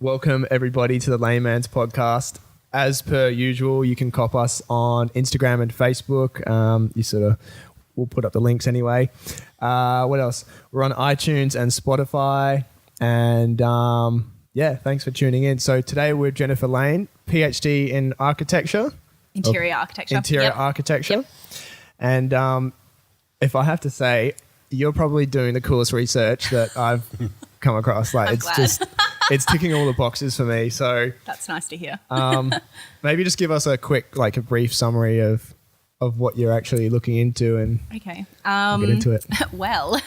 Welcome everybody to the Layman's podcast. As per usual, you can cop us on Instagram and Facebook. We'll put up the links anyway. What else? We're on iTunes and Spotify. And thanks for tuning in. So today we're Jennifer Lane, PhD in architecture. Interior architecture. Architecture. Yep. And if I have to say, you're probably doing the coolest research that I've come across. Like, it's ticking all the boxes for me. So that's nice to hear. Maybe just give us a quick, a brief summary of what you're actually looking into, and okay, we'll get into it. Well,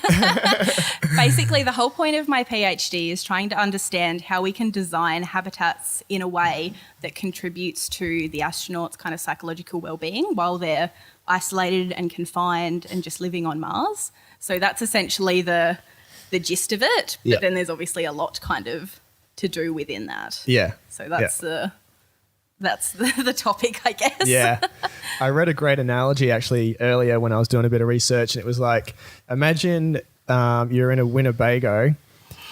basically the whole point of my PhD is trying to understand how we can design habitats in a way that contributes to the astronauts' kind of psychological well-being while they're isolated and confined and just living on Mars. So that's essentially the gist of it. But then there's obviously a lot kind of to do within that. Yeah. So that's the topic, I guess. Yeah. I read a great analogy actually earlier when I was doing a bit of research, and it was like, imagine you're in a Winnebago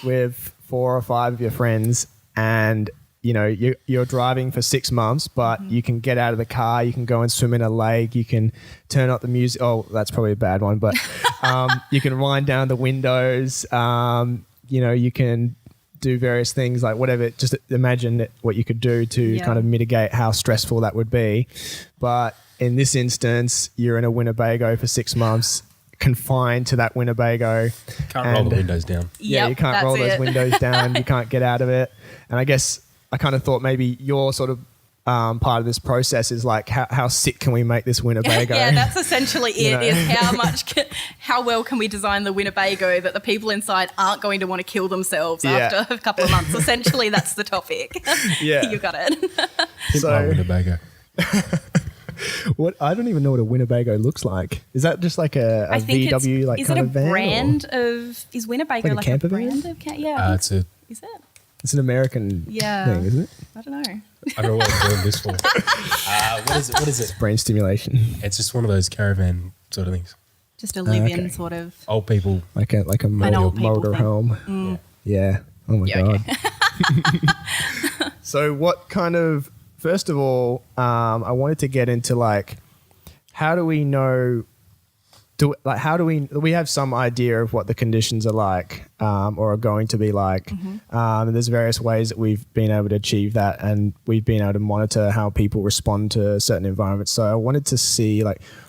with 4 or 5 of your friends, and you're driving for 6 months, but you can get out of the car, you can go and swim in a lake, you can turn up the music. Oh, that's probably a bad one, but you can wind down the windows. You can do various things, like whatever. Just imagine what you could do to kind of mitigate how stressful that would be. But in this instance, you're in a Winnebago for 6 months, confined to that Winnebago. Can't roll the windows down. Yeah, you can't roll those windows down. You can't get out of it. And I guess I kind of thought maybe your sort of part of this process is like, how sick can we make this Winnebago? Yeah, that's essentially it. Is how well can we design the Winnebago that the people inside aren't going to want to kill themselves after a couple of months? Essentially, that's the topic. Yeah, you got it. So Winnebago. What, I don't even know what a Winnebago looks like. Is that just like a VW like kind of van? Is it a brand of? Is Winnebago like a brand of? Yeah. Is it? It's an American thing, isn't it? I don't know. I don't know what I'm doing this for. What is it? Brain stimulation. It's just one of those caravan sort of things. Just a live-in sort of. Old people. Like a motor home. Yeah. Oh my God. Okay. So what kind of, first of all, I wanted to get into how do we know, do we have some idea of what the conditions are like or are going to be like. And there's various ways that we've been able to achieve that, and we've been able to monitor how people respond to certain environments. So I wanted to see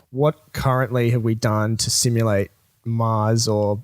what currently have we done to simulate Mars or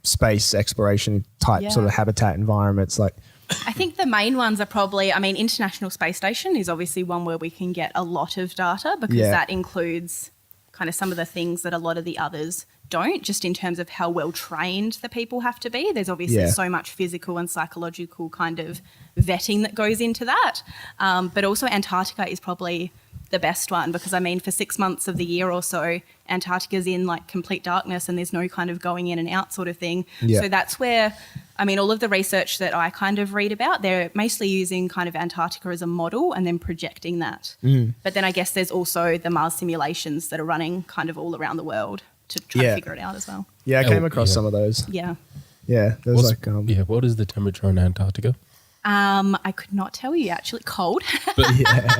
space exploration type sort of habitat environments. I think the main ones are probably, International Space Station is obviously one where we can get a lot of data because that includes kind of some of the things that a lot of the others don't, just in terms of how well trained the people have to be. There's obviously so much physical and psychological kind of vetting that goes into that. But also Antarctica is probably the best one because, for 6 months of the year or so, Antarctica's in complete darkness and there's no kind of going in and out sort of thing. Yeah. So that's where, all of the research that I kind of read about, they're mostly using kind of Antarctica as a model and then projecting that. But then I guess there's also the Mars simulations that are running kind of all around the world to try to figure it out as well. Yeah, I came across some of those. Yeah. Yeah. There's what is the temperature in Antarctica? I could not tell you actually. Cold. But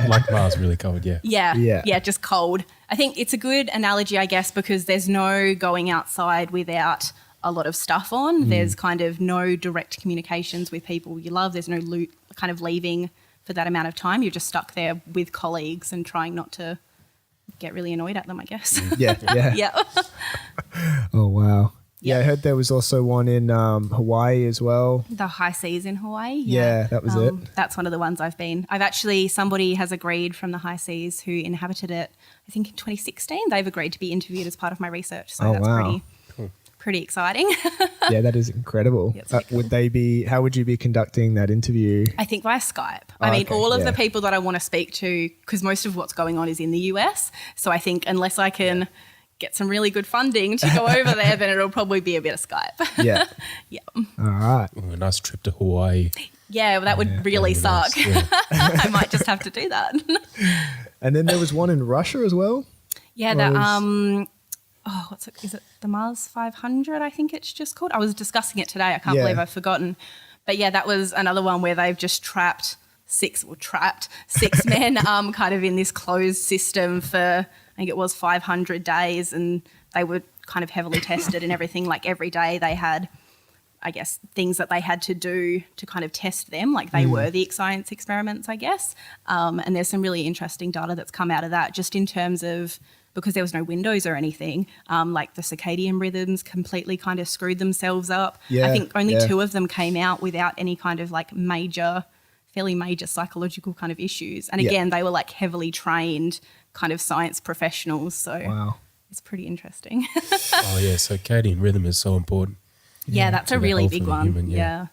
like Mars, really cold, Yeah, just cold. I think it's a good analogy, I guess, because there's no going outside without a lot of stuff on. There's kind of no direct communications with people you love. There's no kind of leaving for that amount of time. You're just stuck there with colleagues and trying not to get really annoyed at them, I guess. Yeah. Oh, wow. Yeah, I heard there was also one in Hawaii as well. The high seas in Hawaii. Yeah, that was it. That's one of the ones I've been. Somebody has agreed from the high seas who inhabited it, I think in 2016. They've agreed to be interviewed as part of my research. So that's pretty exciting. Yeah, that is incredible. How would you be conducting that interview? I think via Skype. All of the people that I want to speak to, because most of what's going on is in the US. So I think unless I can get some really good funding to go over there, then it'll probably be a bit of Skype. Yeah. All right. Ooh, a nice trip to Hawaii. Yeah, well, that would really suck. Nice, yeah. I might just have to do that. And then there was one in Russia as well. Yeah, is it the Mars 500? I think it's just called. I was discussing it today. I can't believe I've forgotten. But yeah, that was another one where they've just trapped six men kind of in this closed system for, I think it was 500 days, and they were kind of heavily tested and everything. Like every day they had, I guess, things that they had to do to kind of test them, like they were the science experiments, I guess. And there's some really interesting data that's come out of that, just in terms of, because there was no windows or anything, like the circadian rhythms completely kind of screwed themselves up. Yeah, I think only 2 of them came out without any kind of like fairly major psychological kind of issues. And again, they were like heavily trained kind of science professionals. So Wow. it's pretty interesting. Oh yeah, circadian rhythm is so important. Yeah, that's to a the really health big of the one. human, yeah.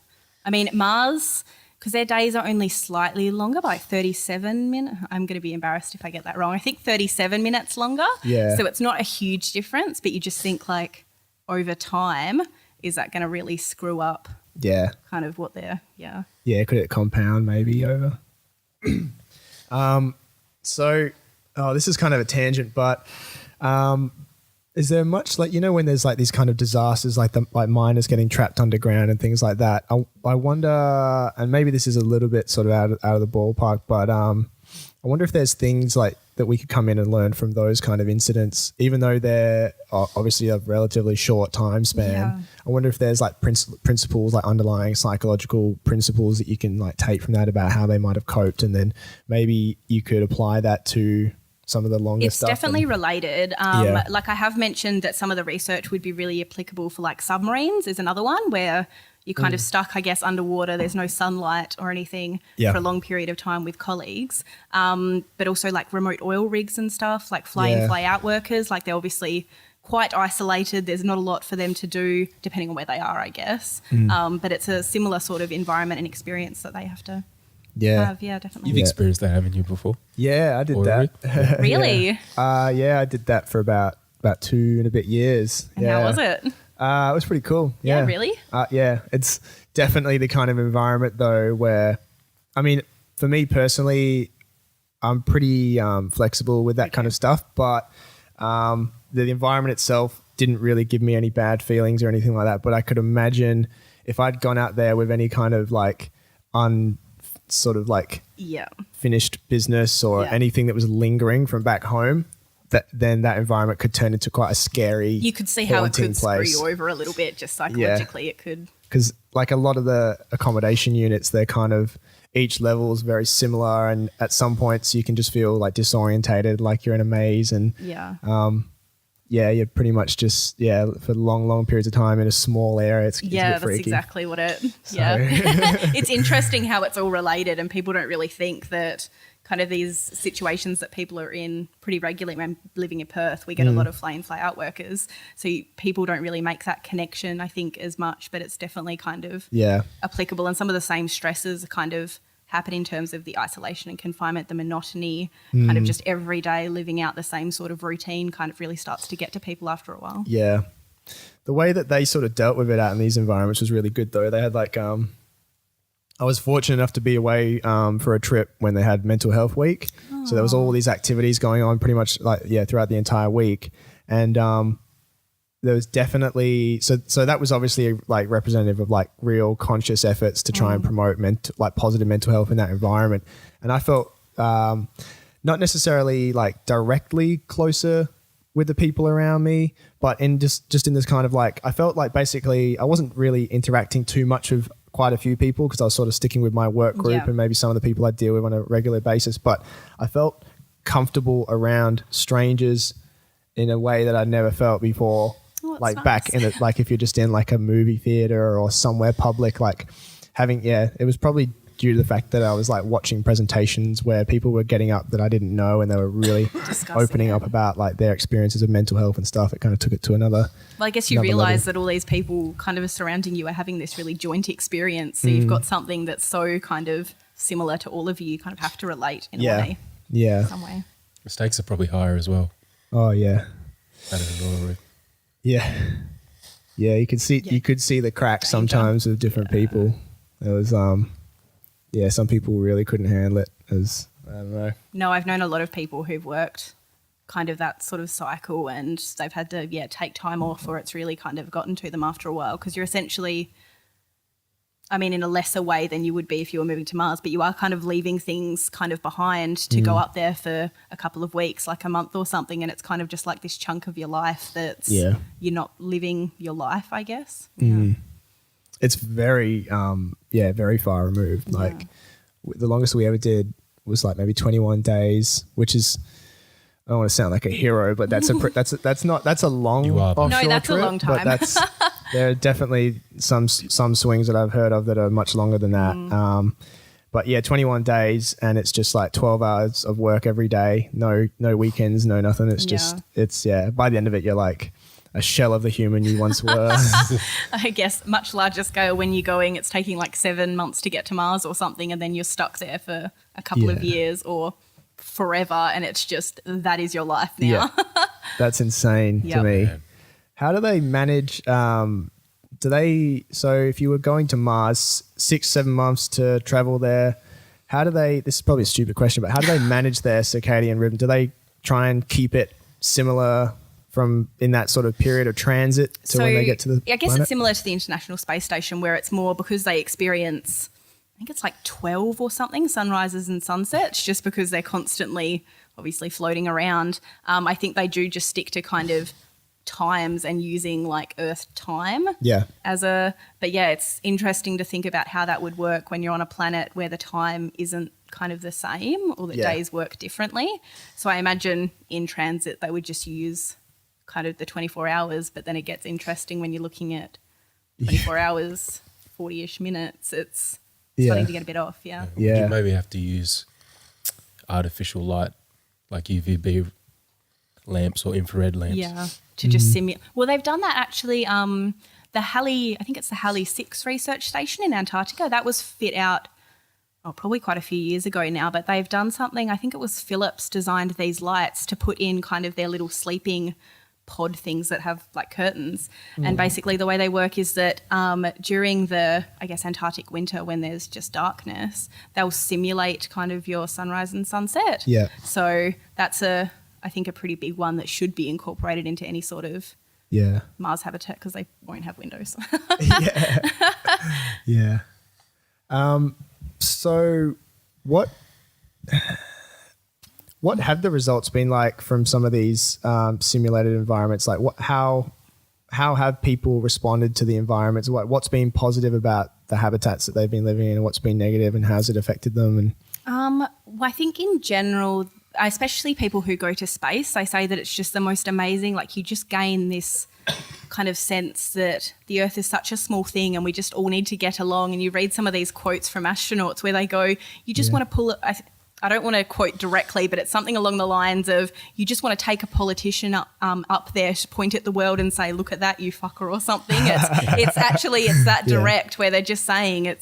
I mean, Mars, because their days are only slightly longer, by like 37 minutes. I'm going to be embarrassed if I get that wrong. I think 37 minutes longer. Yeah. So it's not a huge difference, but you just think like over time, is that going to really screw up Yeah. kind of what they're, Yeah, could it compound maybe over? So, this is kind of a tangent, but is there much, like, when there's like these kind of disasters, like miners getting trapped underground and things like that? I wonder, and maybe this is a little bit sort of out of the ballpark, but I wonder if there's things like that we could come in and learn from those kind of incidents, even though they're obviously a relatively short time span. Yeah. I wonder if there's like principles, like underlying psychological principles that you can like take from that about how they might have coped, and then maybe you could apply that to some of the longer stuff. It's definitely related. Like I have mentioned that some of the research would be really applicable for like submarines is another one where you're kind of stuck, I guess, underwater. There's no sunlight or anything for a long period of time with colleagues. But also like remote oil rigs and stuff, like fly in, fly out workers. Like they're obviously quite isolated. There's not a lot for them to do depending on where they are, I guess. But it's a similar sort of environment and experience that they have to have. Yeah, definitely. You've experienced that, haven't you, before? Yeah, I did Oil that. Really? Yeah, I did that for about 2 and a bit years. And how was it? It was pretty cool. Yeah, Yeah, really? Yeah, it's definitely the kind of environment though where, I mean, for me personally, I'm pretty flexible with that kind of stuff, but the environment itself didn't really give me any bad feelings or anything like that. But I could imagine if I'd gone out there with any kind of like finished business or anything that was lingering from back home, then that environment could turn into quite a scary, you could see how it could place. screw you over a little bit, just psychologically it could. Because like a lot of the accommodation units, they're kind of, each level is very similar, and at some points you can just feel like disorientated, like you're in a maze, and you're pretty much just for long periods of time in a small area. It's a bit that's freaky. exactly what it. Yeah, it's interesting how it's all related, and people don't really think that kind of these situations that people are in pretty regularly. When living in Perth, we get a lot of fly in, fly out workers, so people don't really make that connection, I think, as much. But it's definitely kind of applicable, and some of the same stresses kind of happen in terms of the isolation and confinement, the monotony, kind of just every day living out the same sort of routine kind of really starts to get to people after a while. Yeah. The way that they sort of dealt with it out in these environments was really good though. They had like, I was fortunate enough to be away for a trip when they had mental health week. So there was all these activities going on pretty much throughout the entire week. And there was definitely, so that was obviously like representative of like real conscious efforts to try and promote positive mental health in that environment. And I felt not necessarily like directly closer with the people around me, but in just in this kind of like, I felt like basically I wasn't really interacting too much with quite a few people because I was sort of sticking with my work group and maybe some of the people I deal with on a regular basis, but I felt comfortable around strangers in a way that I'd never felt before. Like nice. Back in it, like if you're just in like a movie theater or somewhere public, like having, it was probably due to the fact that I was like watching presentations where people were getting up that I didn't know, and they were really opening up about like their experiences of mental health and stuff. It kind of took it to another. Well, I guess you realise that all these people kind of surrounding you are having this really joint experience. So you've got something that's so kind of similar to all of you. You kind of have to relate in a way. Yeah. Some way. The stakes are probably higher as well. Oh yeah. That is all. Yeah. Yeah, you could see the cracks sometimes with different people. It was some people really couldn't handle it, as I don't know. No, I've known a lot of people who've worked kind of that sort of cycle, and they've had to take time off, or it's really kind of gotten to them after a while, because you're essentially I mean, in a lesser way than you would be if you were moving to Mars, but you are kind of leaving things kind of behind to go up there for a couple of weeks, like a month or something, and it's kind of just like this chunk of your life that's you're not living your life, I guess. It's very very far removed. Like the longest we ever did was like maybe 21 days, which is, I don't want to sound like a hero, but that's a long offshore no, that's trip, a long time. But there are definitely some swings that I've heard of that are much longer than that. But yeah, 21 days, and it's just like 12 hours of work every day. No weekends, no nothing. It's just by the end of it, you're like a shell of the human you once were. I guess much larger scale when you're going, it's taking like 7 months to get to Mars or something, and then you're stuck there for a couple of years or forever, and it's just, that is your life now. Yeah. That's insane to me. How do they manage, so if you were going to Mars 6-7 months to travel there, how do they, this is probably a stupid question, but how do they manage their circadian rhythm? Do they try and keep it similar from in that sort of period of transit to when they get to the I guess planet? it's similar to the International Space Station, where it's more because they experience, I think it's like 12 or something, sunrises and sunsets, just because they're constantly obviously floating around. I think they do just stick to kind of times and using like Earth time but it's interesting to think about how that would work when you're on a planet where the time isn't kind of the same, or the days work differently. So I imagine in transit they would just use kind of the 24 hours, but then it gets interesting when you're looking at 24 hours, 40-ish minutes. It's starting to get a bit off. You maybe have to use artificial light, like UVB lamps or infrared lamps. To just simulate. Well, they've done that actually. The Halley, I think it's the Halley 6 research station in Antarctica, that was fit out probably quite a few years ago now, but they've done something, I think it was Philips designed these lights to put in kind of their little sleeping pod things that have like curtains. And basically the way they work is that during the, I guess, Antarctic winter, when there's just darkness, they'll simulate kind of your sunrise and sunset. Yeah. So that's I think a pretty big one that should be incorporated into any sort of Mars habitat, because they won't have windows. So what have the results been like from some of these simulated environments? Like how have people responded to the environments? What's been positive about the habitats that they've been living in, and what's been negative, and how's it affected them? And well, I think in general, especially people who go to space, they say that it's just the most amazing, like you just gain this kind of sense that the Earth is such a small thing and we just all need to get along. And you read some of these quotes from astronauts where they go, you just want to pull it. I don't want to quote directly, but it's something along the lines of, you just want to take a politician up there, point at the world and say, look at that, you fucker, or something. It's that direct, where they're just saying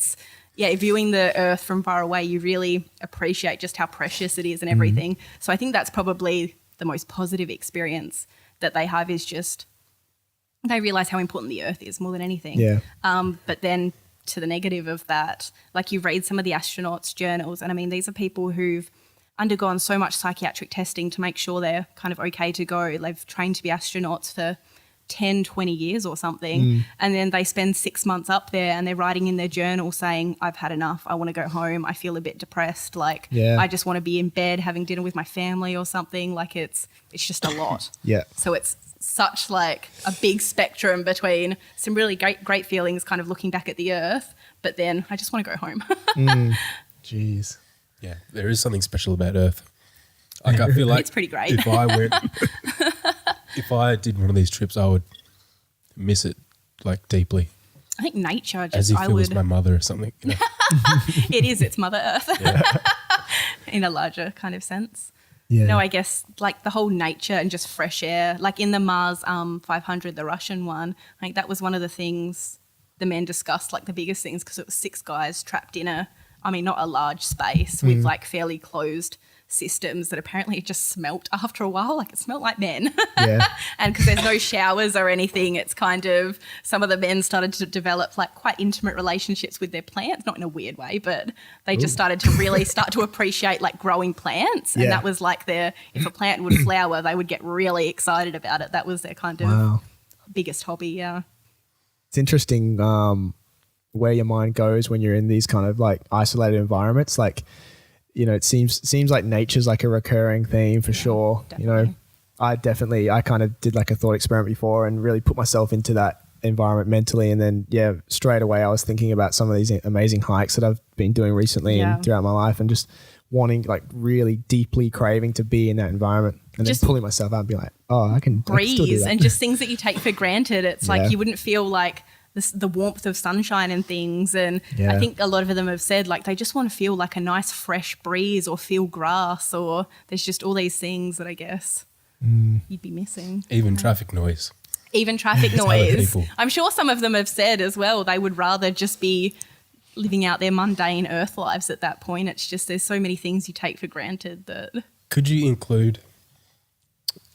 viewing the Earth from far away, you really appreciate just how precious it is and everything. So I think that's probably the most positive experience that they have, is just they realise how important the Earth is more than anything. Yeah. But then to the negative of that, like you read some of the astronauts' journals, and I mean, these are people who've undergone so much psychiatric testing to make sure they're kind of okay to go. They've trained to be astronauts for 10, 20 years or something. And then they spend 6 months up there and they're writing in their journal saying, I've had enough. I want to go home. I feel a bit depressed. Like I just want to be in bed having dinner with my family or something. Like it's just a lot. So it's such like a big spectrum between some really great feelings kind of looking back at the Earth, but then I just want to go home. Jeez. Yeah, there is something special about Earth. Like I feel like it's pretty great. If I did one of these trips, I would miss it like deeply. I think nature just, as if it was my mother or something. You know? It's Mother Earth in a larger kind of sense. Yeah. No, I guess like the whole nature and just fresh air, like in the Mars 500, the Russian one, I think that was one of the things the men discussed, like the biggest things, because it was 6 guys trapped in not a large space with like fairly closed systems that apparently just smelt after a while. Like it smelt like men. Yeah. And because there's no showers or anything, it's kind of, some of the men started to develop like quite intimate relationships with their plants, not in a weird way, but they just started to really start to appreciate like growing plants. And that was like if a plant would flower, they would get really excited about it. That was their kind of biggest hobby. Yeah. It's interesting. where your mind goes when you're in these kind of like isolated environments. Like, you know, it seems like nature's like a recurring theme for sure. Definitely. You know, I kind of did like a thought experiment before and really put myself into that environment mentally. And then, straight away I was thinking about some of these amazing hikes that I've been doing recently and throughout my life, and just wanting, like really deeply craving to be in that environment, and just then pulling myself out and be like, oh, I can breeze, and just things that you take for granted. It's like you wouldn't feel like the warmth of sunshine and things. And I think a lot of them have said like they just want to feel like a nice fresh breeze or feel grass, or there's just all these things that I guess you'd be missing. Even traffic noise. Even traffic noise. I'm sure some of them have said as well they would rather just be living out their mundane earth lives at that point. It's just there's so many things you take for granted that... Could you include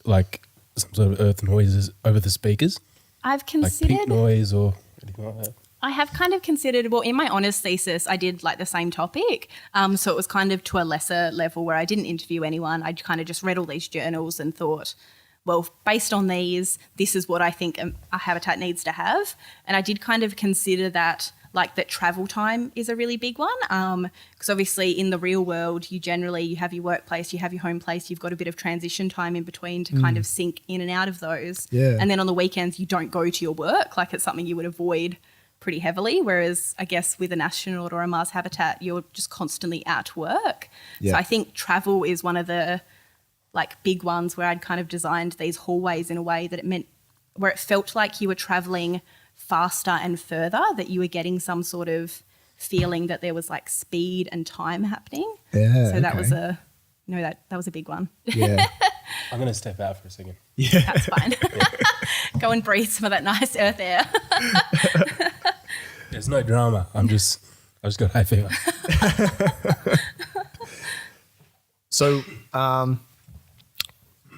like some sort of earth noises over the speakers? I've considered... Like peak noise or anything like that? I have kind of considered, well, in my honours thesis, I did like the same topic. So it was kind of to a lesser level where I didn't interview anyone. I kind of just read all these journals and thought, well, based on these, this is what I think a habitat needs to have. And I did kind of consider that, like that travel time is a really big one. Because obviously in the real world, you have your workplace, you have your home place, you've got a bit of transition time in between to kind of sink in and out of those. Yeah. And then on the weekends, you don't go to your work. Like it's something you would avoid pretty heavily. Whereas I guess with an astronaut or a Mars habitat, you're just constantly at work. Yeah. So I think travel is one of the like big ones where I'd kind of designed these hallways in a way that where it felt like you were traveling faster and further, that you were getting some sort of feeling that there was like speed and time happening. Yeah. So that was that was a big one. Yeah. I'm going to step out for a second. Yeah. That's fine. Go and breathe some of that nice earth air. There's no drama. I just got hay fever. So,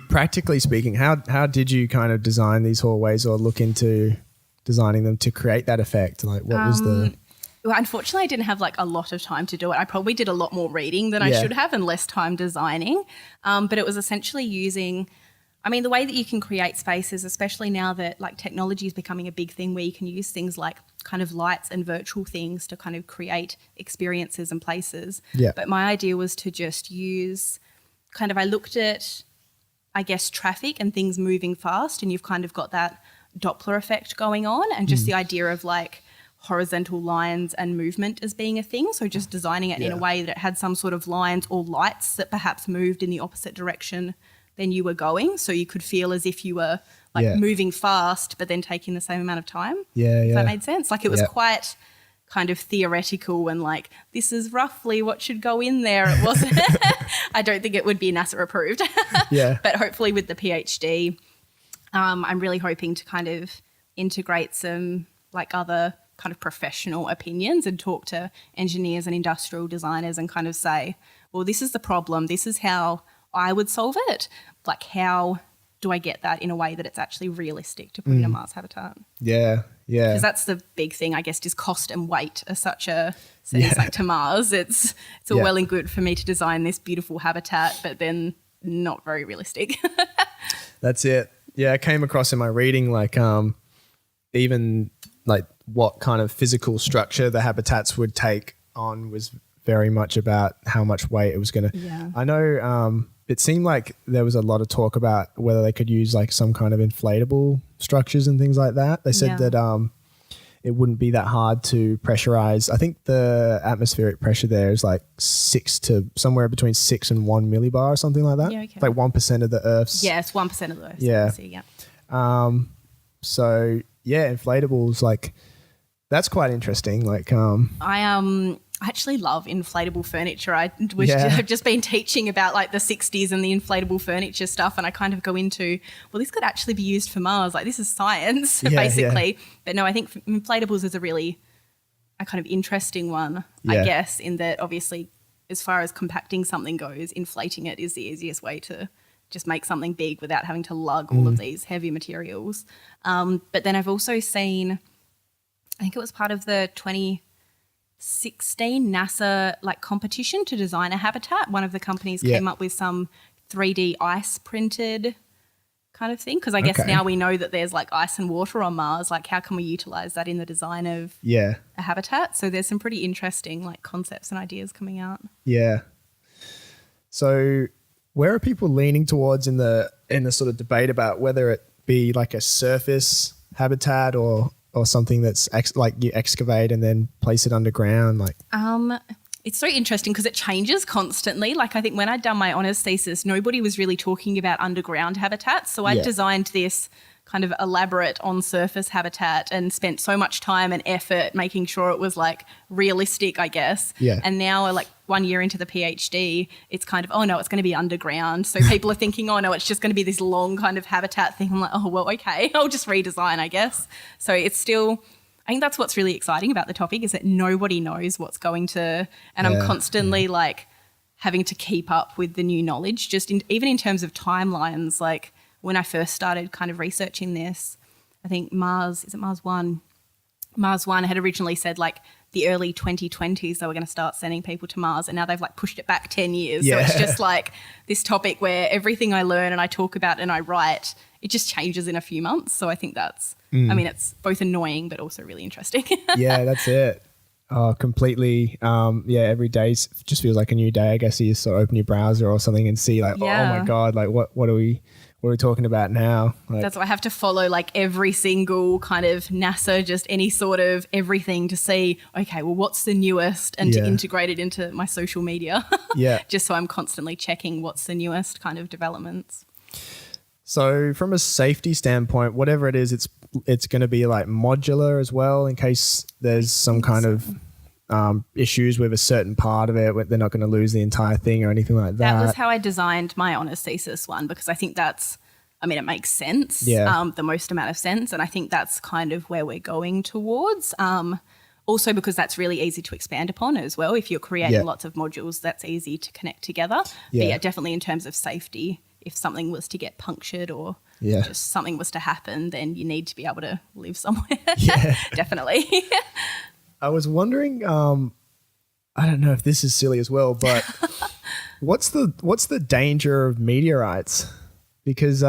practically speaking, how did you kind of design these hallways or look into designing them to create that effect? Like what was the... Well, unfortunately, I didn't have like a lot of time to do it. I probably did a lot more reading than I should have and less time designing. But it was essentially using... I mean, the way that you can create spaces, especially now that like technology is becoming a big thing where you can use things like kind of lights and virtual things to kind of create experiences and places. Yeah. But my idea was to just use kind of... I looked at, I guess, traffic and things moving fast, and you've kind of got that Doppler effect going on, and just the idea of like horizontal lines and movement as being a thing. So just designing it in a way that it had some sort of lines or lights that perhaps moved in the opposite direction than you were going. So you could feel as if you were like moving fast, but then taking the same amount of time. Yeah. If that made sense. Like it was quite kind of theoretical and like, this is roughly what should go in there. It wasn't, I don't think it would be NASA approved. But hopefully with the PhD, I'm really hoping to kind of integrate some like other kind of professional opinions and talk to engineers and industrial designers and kind of say, well, this is the problem. This is how I would solve it. Like, how do I get that in a way that it's actually realistic to put in a Mars habitat? Yeah. Because that's the big thing, I guess, is cost and weight are such a sense. Like to Mars, it's all well and good for me to design this beautiful habitat, but then not very realistic. That's it. Yeah, I came across in my reading like even like what kind of physical structure the habitats would take on was very much about how much weight it was going to. Yeah. I know it seemed like there was a lot of talk about whether they could use like some kind of inflatable structures and things like that. They said that it wouldn't be that hard to pressurize. I think the atmospheric pressure there is like 6 to somewhere between 6 and 1 millibar or something like that. Yeah, okay. Like 1% of the Earth's. Yeah, it's 1% of the Earth. Yeah. So yeah, inflatables, like that's quite interesting. Like I actually love inflatable furniture. I've just been teaching about like the 60s and the inflatable furniture stuff, and I kind of go into, well, this could actually be used for Mars. Like this is science, basically. But no, I think inflatables is a kind of interesting one, I guess, in that obviously as far as compacting something goes, inflating it is the easiest way to just make something big without having to lug all of these heavy materials. But then I've also seen, I think it was part of the 2016 NASA like competition to design a habitat. One of the companies came up with some 3D ice printed kind of thing. Because I guess now we know that there's like ice and water on Mars. Like, how can we utilize that in the design of a habitat? So there's some pretty interesting like concepts and ideas coming out. Yeah. So where are people leaning towards in the sort of debate about whether it be like a surface habitat or something that's like you excavate and then place it underground? Like, it's so interesting because it changes constantly. Like, I think when I'd done my honours thesis, nobody was really talking about underground habitats. So I designed this kind of elaborate on-surface habitat and spent so much time and effort making sure it was like realistic, I guess. Yeah. And now, like 1 year into the PhD, it's kind of, oh no, it's going to be underground. So people are thinking, oh no, it's just going to be this long kind of habitat thing. I'm like, oh, well, okay, I'll just redesign, I guess. So it's still, I think that's what's really exciting about the topic, is that nobody knows what's going to, and I'm constantly like having to keep up with the new knowledge, just even in terms of timelines. Like, when I first started kind of researching this, I think Mars 1 had originally said like the early 2020s they were going to start sending people to Mars, and now they've like pushed it back 10 years. So it's just like this topic where everything I learn and I talk about and I write, it just changes in a few months. So I think that's, I mean, it's both annoying but also really interesting. Yeah, that's it. Oh, completely. Every day just feels like a new day. I guess you just sort of open your browser or something and see like, oh my God, like what are we talking about now? Like, that's why I have to follow like every single kind of NASA, just any sort of everything to see, okay, well, what's the newest, and to integrate it into my social media. Just so I'm constantly checking what's the newest kind of developments. So from a safety standpoint, whatever it is, it's going to be like modular as well, in case there's some kind of issues with a certain part of it, where they're not going to lose the entire thing or anything like that. That was how I designed my honours thesis one, because I think that's, I mean, it makes sense, the most amount of sense. And I think that's kind of where we're going towards. Also because that's really easy to expand upon as well. If you're creating lots of modules, that's easy to connect together. But yeah, definitely in terms of safety, if something was to get punctured or just something was to happen, then you need to be able to live somewhere. Definitely. I was wondering, I don't know if this is silly as well, but what's the danger of meteorites? Because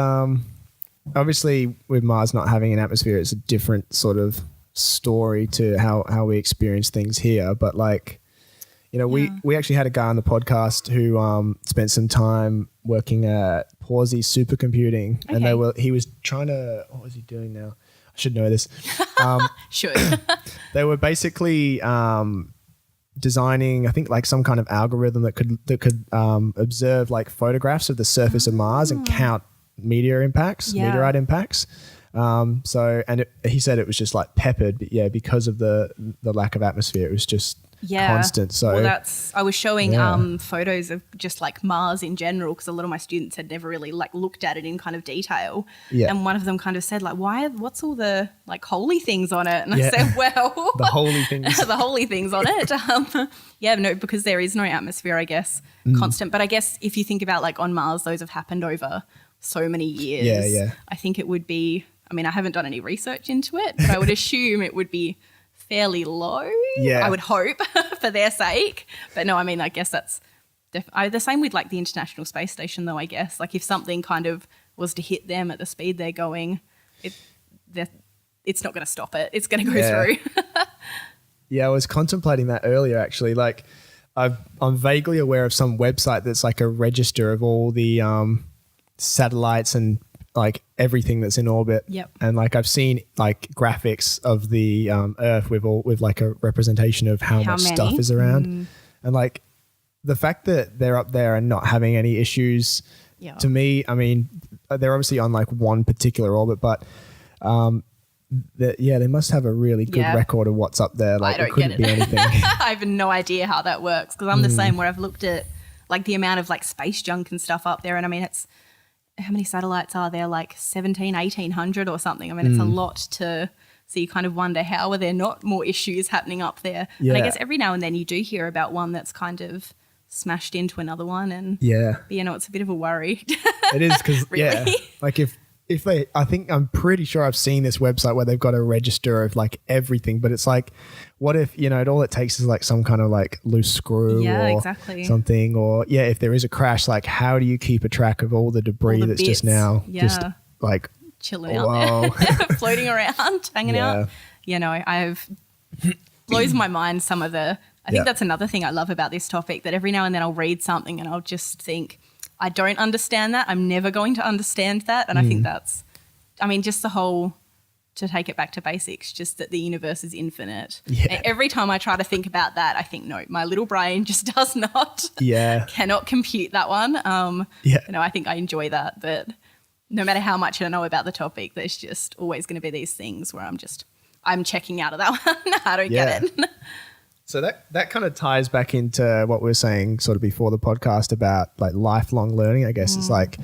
obviously with Mars not having an atmosphere, it's a different sort of story to how we experience things here. But like, you know, we actually had a guy on the podcast who spent some time working at Pawsey supercomputing, and he was trying to, what was he doing now? I should know this. Sure. They were basically designing, I think, like some kind of algorithm that could observe like photographs of the surface of Mars and count meteorite impacts. He said it was just like peppered, but because of the lack of atmosphere, it was just constant. So I was showing photos of just like Mars in general, because a lot of my students had never really like looked at it in kind of detail. And one of them kind of said like, what's all the like holy things on it? And I said, well, the holy things. The holy things on it. Because there is no atmosphere, I guess, constant. But I guess if you think about like on Mars, those have happened over so many years. I think it would be, I mean, I haven't done any research into it, but I would assume it would be fairly low. I would hope for their sake. But no, I mean, I guess that's the same with like the International Space Station though, I guess. Like if something kind of was to hit them at the speed they're going, it's not going to stop it. It's going to go through. I was contemplating that earlier actually. Like I'm vaguely aware of some website that's like a register of all the satellites and like everything that's in orbit. And like I've seen like graphics of the Earth with like a representation of how much many stuff is around. And like the fact that they're up there and not having any issues, to me, I mean, they're obviously on like one particular orbit, but they must have a really good record of what's up there. Like it couldn't be anything. I have no idea how that works, because I'm the same, where I've looked at like the amount of like space junk and stuff up there, and I mean, it's, how many satellites are there? Like 1,800 or something. I mean, it's a lot to, so you kind of wonder, how are there not more issues happening up there? And I guess every now and then you do hear about one that's kind of smashed into another one, and but, you know, it's a bit of a worry. It is, because really? Like if they, I think I'm pretty sure I've seen this website where they've got a register of like everything, but it's like, what if, you know, all it takes is like some kind of like loose screw or something, or if there is a crash, like how do you keep a track of all the debris that's bits. just now just like chilling out there, floating around, hanging out. You know, blows my mind some of the, I think that's another thing I love about this topic, that every now and then I'll read something and I'll just think, I don't understand that. I'm never going to understand that. And I think that's, I mean, just the whole, to take it back to basics, just that the universe is infinite. And every time I try to think about that, I think, no, my little brain just does not, cannot compute that one. You know, I think I enjoy that, but no matter how much I know about the topic, there's just always going to be these things where I'm checking out of that one. I don't get it. So that kind of ties back into what we were saying sort of before the podcast about like lifelong learning. I guess it's like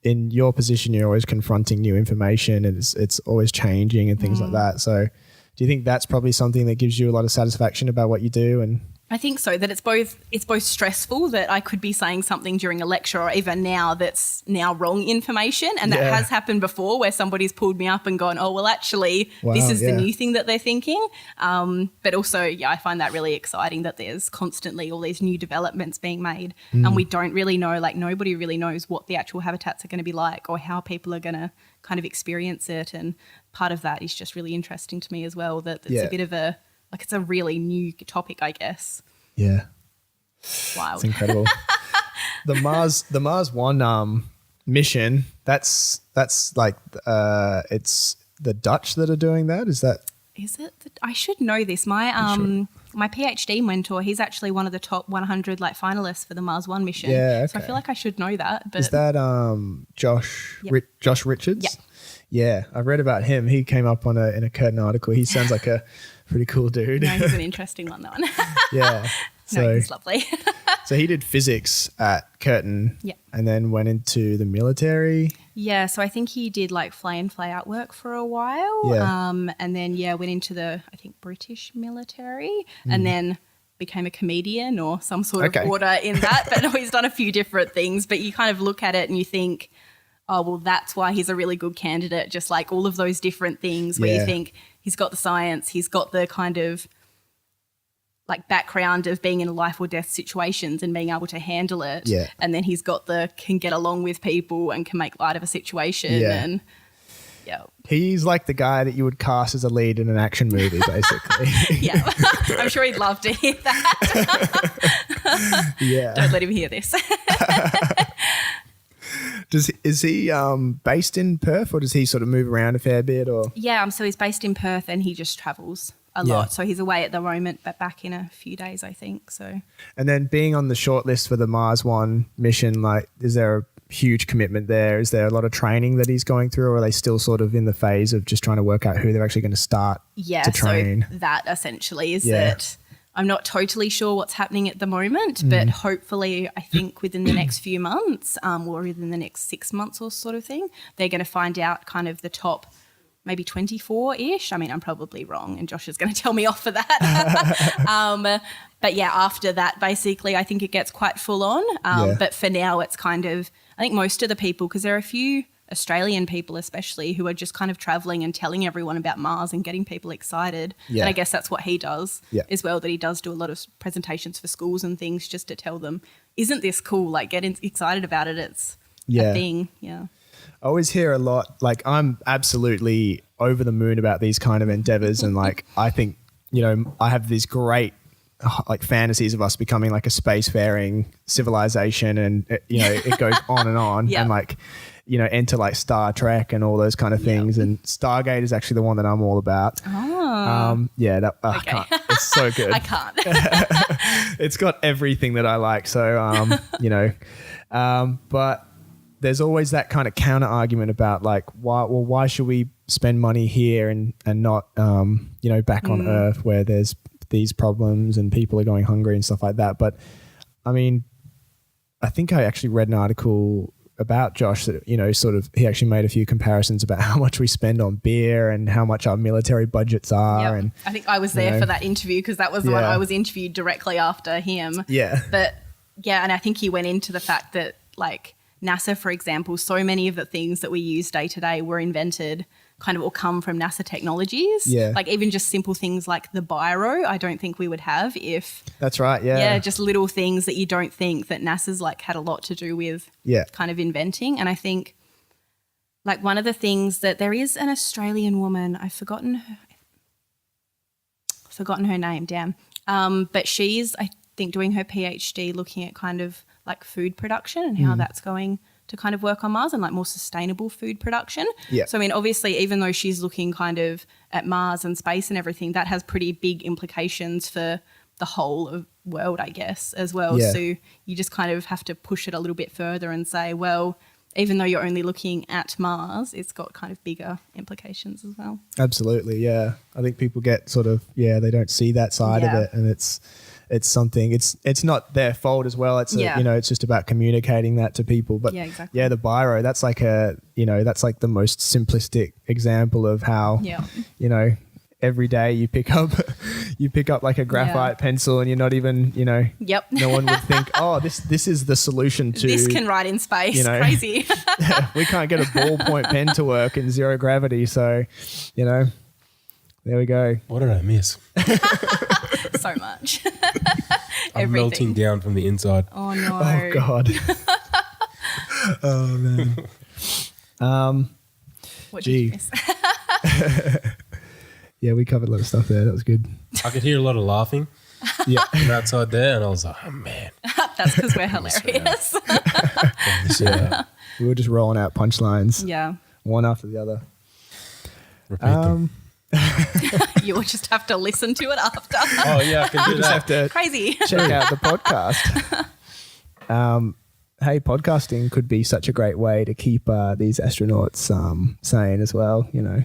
in your position, you're always confronting new information and it's always changing and things like that. So do you think that's probably something that gives you a lot of satisfaction about what you do? And I think so, that it's both stressful that I could be saying something during a lecture or even now that's now wrong information, and that has happened before where somebody's pulled me up and gone, oh, well, actually, this is the new thing that they're thinking. But also, I find that really exciting that there's constantly all these new developments being made and we don't really know, like nobody really knows what the actual habitats are going to be like or how people are going to kind of experience it. And part of that is just really interesting to me as well, that it's a bit of a, like it's a really new topic, I guess. Yeah. Wild. It's incredible. The Mars One mission, that's like it's the Dutch that are doing that. Is it? I should know this. My my PhD mentor, he's actually one of the top 100 like finalists for the Mars One mission. Yeah, okay. So I feel like I should know that. But is that Josh Richards? Yeah. Yeah, I read about him. He came up in a Curtin article. He sounds like a pretty cool dude. No, he's an interesting one, that one. Yeah. No, he's lovely. So he did physics at Curtin and then went into the military. Yeah, so I think he did like fly in, fly out work for a while. Yeah. And then, went into the, I think, British military and then became a comedian or some sort of order in that. But no, he's done a few different things. But you kind of look at it and you think, oh, well, that's why he's a really good candidate, just like all of those different things where you think he's got the science, he's got the kind of like background of being in life or death situations and being able to handle it. Yeah. And then he's got can get along with people and can make light of a situation. Yeah. And he's like the guy that you would cast as a lead in an action movie, basically. Yeah. I'm sure he'd love to hear that. Yeah. Don't let him hear this. Is he based in Perth or does he sort of move around a fair bit? Or so he's based in Perth and he just travels a lot. So he's away at the moment, but back in a few days, I think. So. And then being on the shortlist for the Mars One mission, like, is there a huge commitment there? Is there a lot of training that he's going through, or are they still sort of in the phase of just trying to work out who they're actually going to start to train? So that essentially is that. I'm not totally sure what's happening at the moment, but hopefully I think within the next few months or within the next 6 months or sort of thing, they're going to find out kind of the top maybe 24-ish. I mean, I'm probably wrong and Josh is going to tell me off for that. But after that, basically, I think it gets quite full on. But for now, it's kind of, I think most of the people, because there are a few Australian people especially who are just kind of traveling and telling everyone about Mars and getting people excited. And I guess that's what he does as well, that he does do a lot of presentations for schools and things just to tell them, isn't this cool? Like, get excited about it. It's a thing. Yeah. I always hear a lot, like I'm absolutely over the moon about these kind of endeavors. And like, I think, I have these great like fantasies of us becoming like a spacefaring civilization and, it goes on and on. And like, enter like Star Trek and all those kind of things. And Stargate is actually the one that I'm all about. Oh. I can't. It's so good. I can't. It's got everything that I like. So, but there's always that kind of counter argument about like, why should we spend money here and not, back on Earth where there's these problems and people are going hungry and stuff like that. But I mean, I think I actually read an article about Josh that, he actually made a few comparisons about how much we spend on beer and how much our military budgets are. Yep. And I think I was there for that interview because that was the one I was interviewed directly after him. Yeah. But and I think he went into the fact that like NASA, for example, so many of the things that we use day to day were invented kind of all come from NASA technologies. Yeah. Like even just simple things like the biro, I don't think we would have if... That's right, yeah. Yeah, just little things that you don't think that NASA's like had a lot to do with kind of inventing. And I think like one of the things that there is an Australian woman, I've forgotten her name, damn. But she's, I think, doing her PhD looking at kind of like food production and how that's going to kind of work on Mars and like more sustainable food production. Yeah. So, I mean, obviously, even though she's looking kind of at Mars and space and everything, that has pretty big implications for the whole of world, I guess, as well. Yeah. So you just kind of have to push it a little bit further and say, well, even though you're only looking at Mars, it's got kind of bigger implications as well. Absolutely, yeah. I think people get sort of, they don't see that side of it, and it's something. It's not their fault as well. It's it's just about communicating that to people. But exactly. The biro, that's like that's like the most simplistic example of how every day you pick up like a graphite pencil and you're not even no one would think, oh, this is the solution to this can ride in space. Crazy. We can't get a ballpoint pen to work in zero gravity, so there we go. What did I miss? So much. I'm melting down from the inside. Oh no. Oh God. Oh man. What did you miss? Yeah, we covered a lot of stuff there. That was good. I could hear a lot of laughing. Yeah. From outside there, and I was like, oh man. That's because we're hilarious. We were just rolling out punchlines. Yeah. One after the other. Repeat them. You'll just have to listen to it after. Oh yeah, I can do Just that. have to Crazy. check out the podcast. Hey, podcasting could be such a great way to keep these astronauts sane as well, Yeah.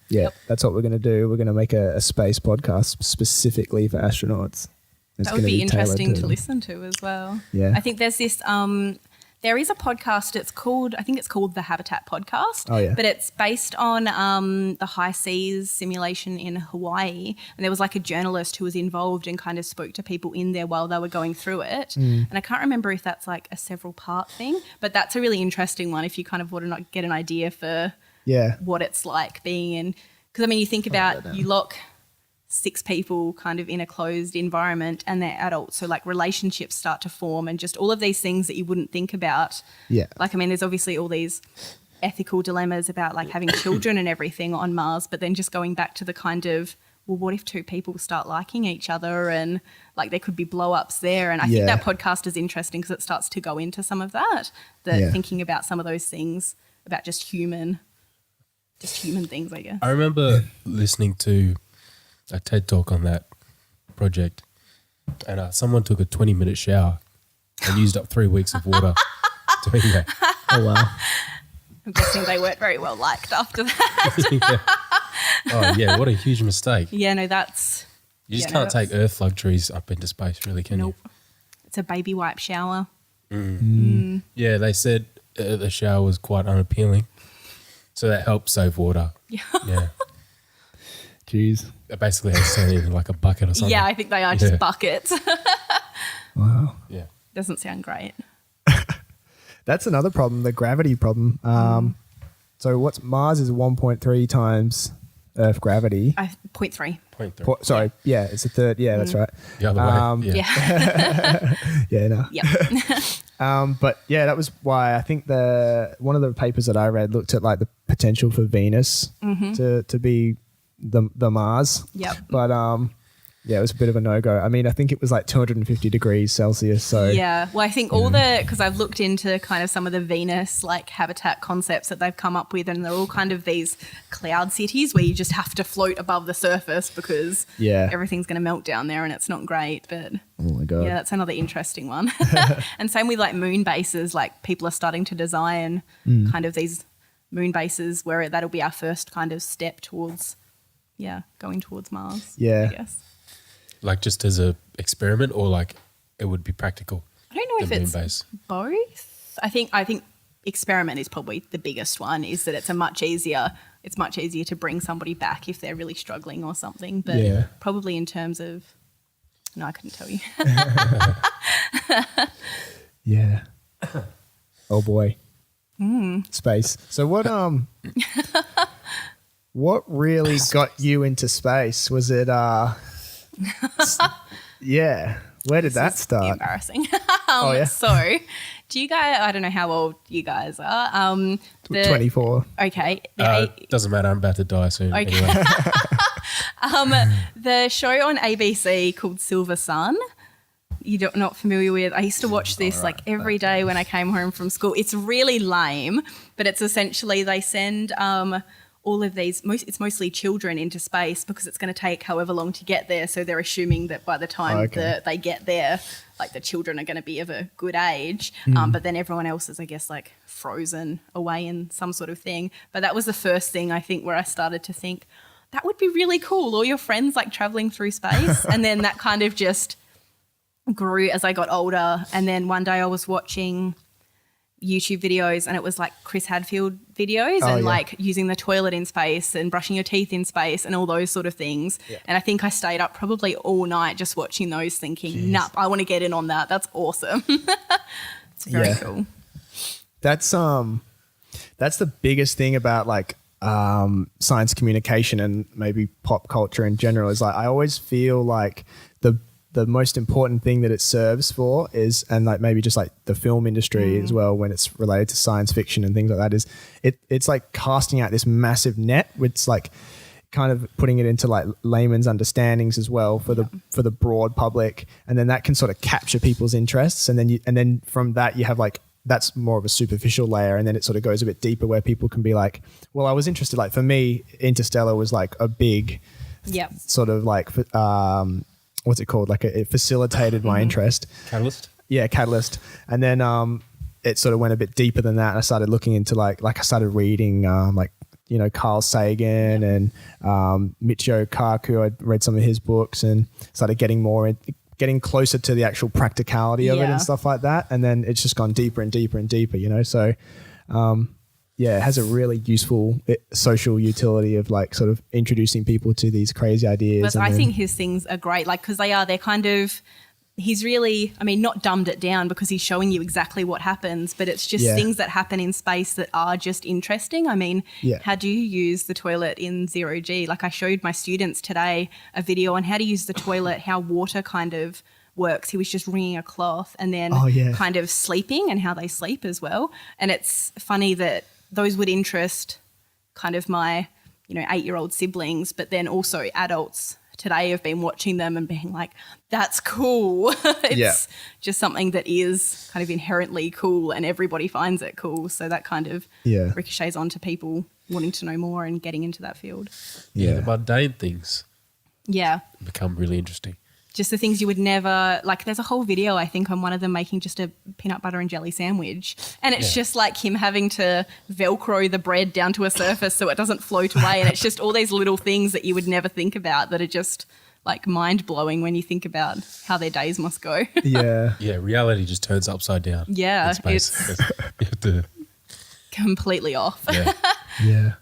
Yeah, that's what we're going to do. We're going to make a space podcast specifically for astronauts. It's That would gonna be tailored interesting to listen to as well. Yeah. I think there's this there is a podcast, I think it's called the Habitat Podcast. Oh, yeah. But it's based on the high seas simulation in Hawaii. And there was like a journalist who was involved and kind of spoke to people in there while they were going through it. And I can't remember if that's like a several part thing, but that's a really interesting one if you kind of want to get an idea for what it's like being in. Because, I mean, you think about you lock 6 people kind of in a closed environment and they're adults. So, like, relationships start to form and just all of these things that you wouldn't think about. Yeah. Like, I mean, there's obviously all these ethical dilemmas about, like, having children and everything on Mars, but then just going back to the kind of, well, what if 2 people start liking each other and, like, there could be blow-ups there. And I think that podcast is interesting because it starts to go into some of that, thinking about some of those things about just human things, I guess. I remember listening to a TED Talk on that project, and someone took a 20-minute shower and used up 3 weeks of water doing that. Oh, wow. I'm guessing they weren't very well liked after that. Yeah. Oh, yeah, what a huge mistake. Yeah, no, that's... You just can't take Earth luxuries up into space, really, can you? It's a baby wipe shower. Yeah, they said the shower was quite unappealing, so that helped save water. Yeah. Jeez. It basically has to in like a bucket or something. Yeah, I think they are just buckets. Wow. Yeah. Doesn't sound great. That's another problem, the gravity problem. So what's Mars is 1.3 times Earth gravity. 0.3. 0.3. Sorry, it's a third. Yeah, that's right. The other way. Yeah. Yeah, no. Yep. But yeah, that was why I think one of the papers that I read looked at like the potential for Venus to be the Mars. Yep. But yeah, it was a bit of a no-go. I mean, I think it was like 250 degrees Celsius. So yeah, well, I think because I've looked into kind of some of the Venus like habitat concepts that they've come up with, and they're all kind of these cloud cities where you just have to float above the surface because everything's going to melt down there and it's not great. But oh my God. Yeah, that's another interesting one. And same with like moon bases, like people are starting to design kind of these moon bases where that'll be our first kind of step towards, going towards Mars. Yeah. I guess. Like just as a experiment, or like it would be practical? I don't know if it's base. both. I think experiment is probably the biggest one, is that it's much easier to bring somebody back if they're really struggling or something. But probably in terms of, no, I couldn't tell you. Yeah. Oh boy. Space. So what really got you into space? Was it where did that start? Embarrassing. yeah. So, do you guys? I don't know how old you guys are. 24. Okay. Doesn't matter. I'm about to die soon. Okay. Anyway. The show on ABC called Silver Sun. You're not familiar with? I used to watch this like every day when I came home from school. It's really lame, but it's essentially they send all of these, it's mostly children into space because it's going to take however long to get there. So they're assuming that by the time that they get there, like the children are going to be of a good age. But then everyone else is, I guess, like frozen away in some sort of thing. But that was the first thing I think where I started to think that would be really cool. All your friends like traveling through space. And then that kind of just grew as I got older. And then one day I was watching YouTube videos and it was like Chris Hadfield videos like using the toilet in space and brushing your teeth in space and all those sort of things. Yeah. And I think I stayed up probably all night just watching those thinking, nah, I want to get in on that. That's awesome. It's very cool. That's the biggest thing about like science communication and maybe pop culture in general is like I always feel like the most important thing that it serves for is, and like maybe just like the film industry as well when it's related to science fiction and things like that, is it's like casting out this massive net with like kind of putting it into like layman's understandings as well for the broad public, and then that can sort of capture people's interests, and then from that you have like that's more of a superficial layer, and then it sort of goes a bit deeper where people can be like, well, I was interested, like for me Interstellar was like a big sort of like what's it called? Like it facilitated my interest. Catalyst? Yeah, catalyst. And then it sort of went a bit deeper than that. And I started looking into like I started reading Carl Sagan and Michio Kaku. I read some of his books and started getting closer to the actual practicality of it and stuff like that. And then it's just gone deeper and deeper and deeper, you know? So it has a really useful social utility of like sort of introducing people to these crazy ideas. But I think his things are great, like because they're kind of, he's really, I mean, not dumbed it down because he's showing you exactly what happens, but it's just things that happen in space that are just interesting. I mean, how do you use the toilet in 0G? Like I showed my students today a video on how to use the toilet, how water kind of works. He was just wringing a cloth and then kind of sleeping and how they sleep as well. And it's funny that those would interest kind of my, 8-year-old siblings, but then also adults today have been watching them and being like, that's cool. It's just something that is kind of inherently cool and everybody finds it cool. So that kind of ricochets onto people wanting to know more and getting into that field. Yeah, the mundane things become really interesting. Just the things you would never, like there's a whole video I think on one of them making just a peanut butter and jelly sandwich, and it's just like him having to Velcro the bread down to a surface so it doesn't float away, and it's just all these little things that you would never think about that are just like mind-blowing when you think about how their days must go. Yeah, reality just turns upside down. Yeah, it's you have to completely off. Yeah.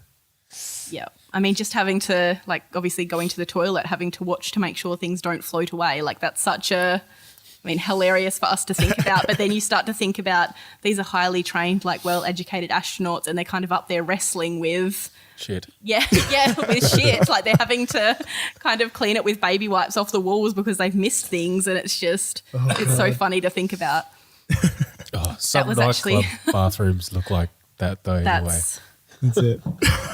I mean, just having to, like, obviously going to the toilet, having to watch to make sure things don't float away. Like, that's such hilarious for us to think about. But then you start to think about these are highly trained, like, well-educated astronauts, and they're kind of up there wrestling with shit. Yeah, with shit. Like, they're having to kind of clean it with baby wipes off the walls because they've missed things, and it's just, it's so funny to think about. Some nightclub bathrooms look like that, though, anyway. That's it.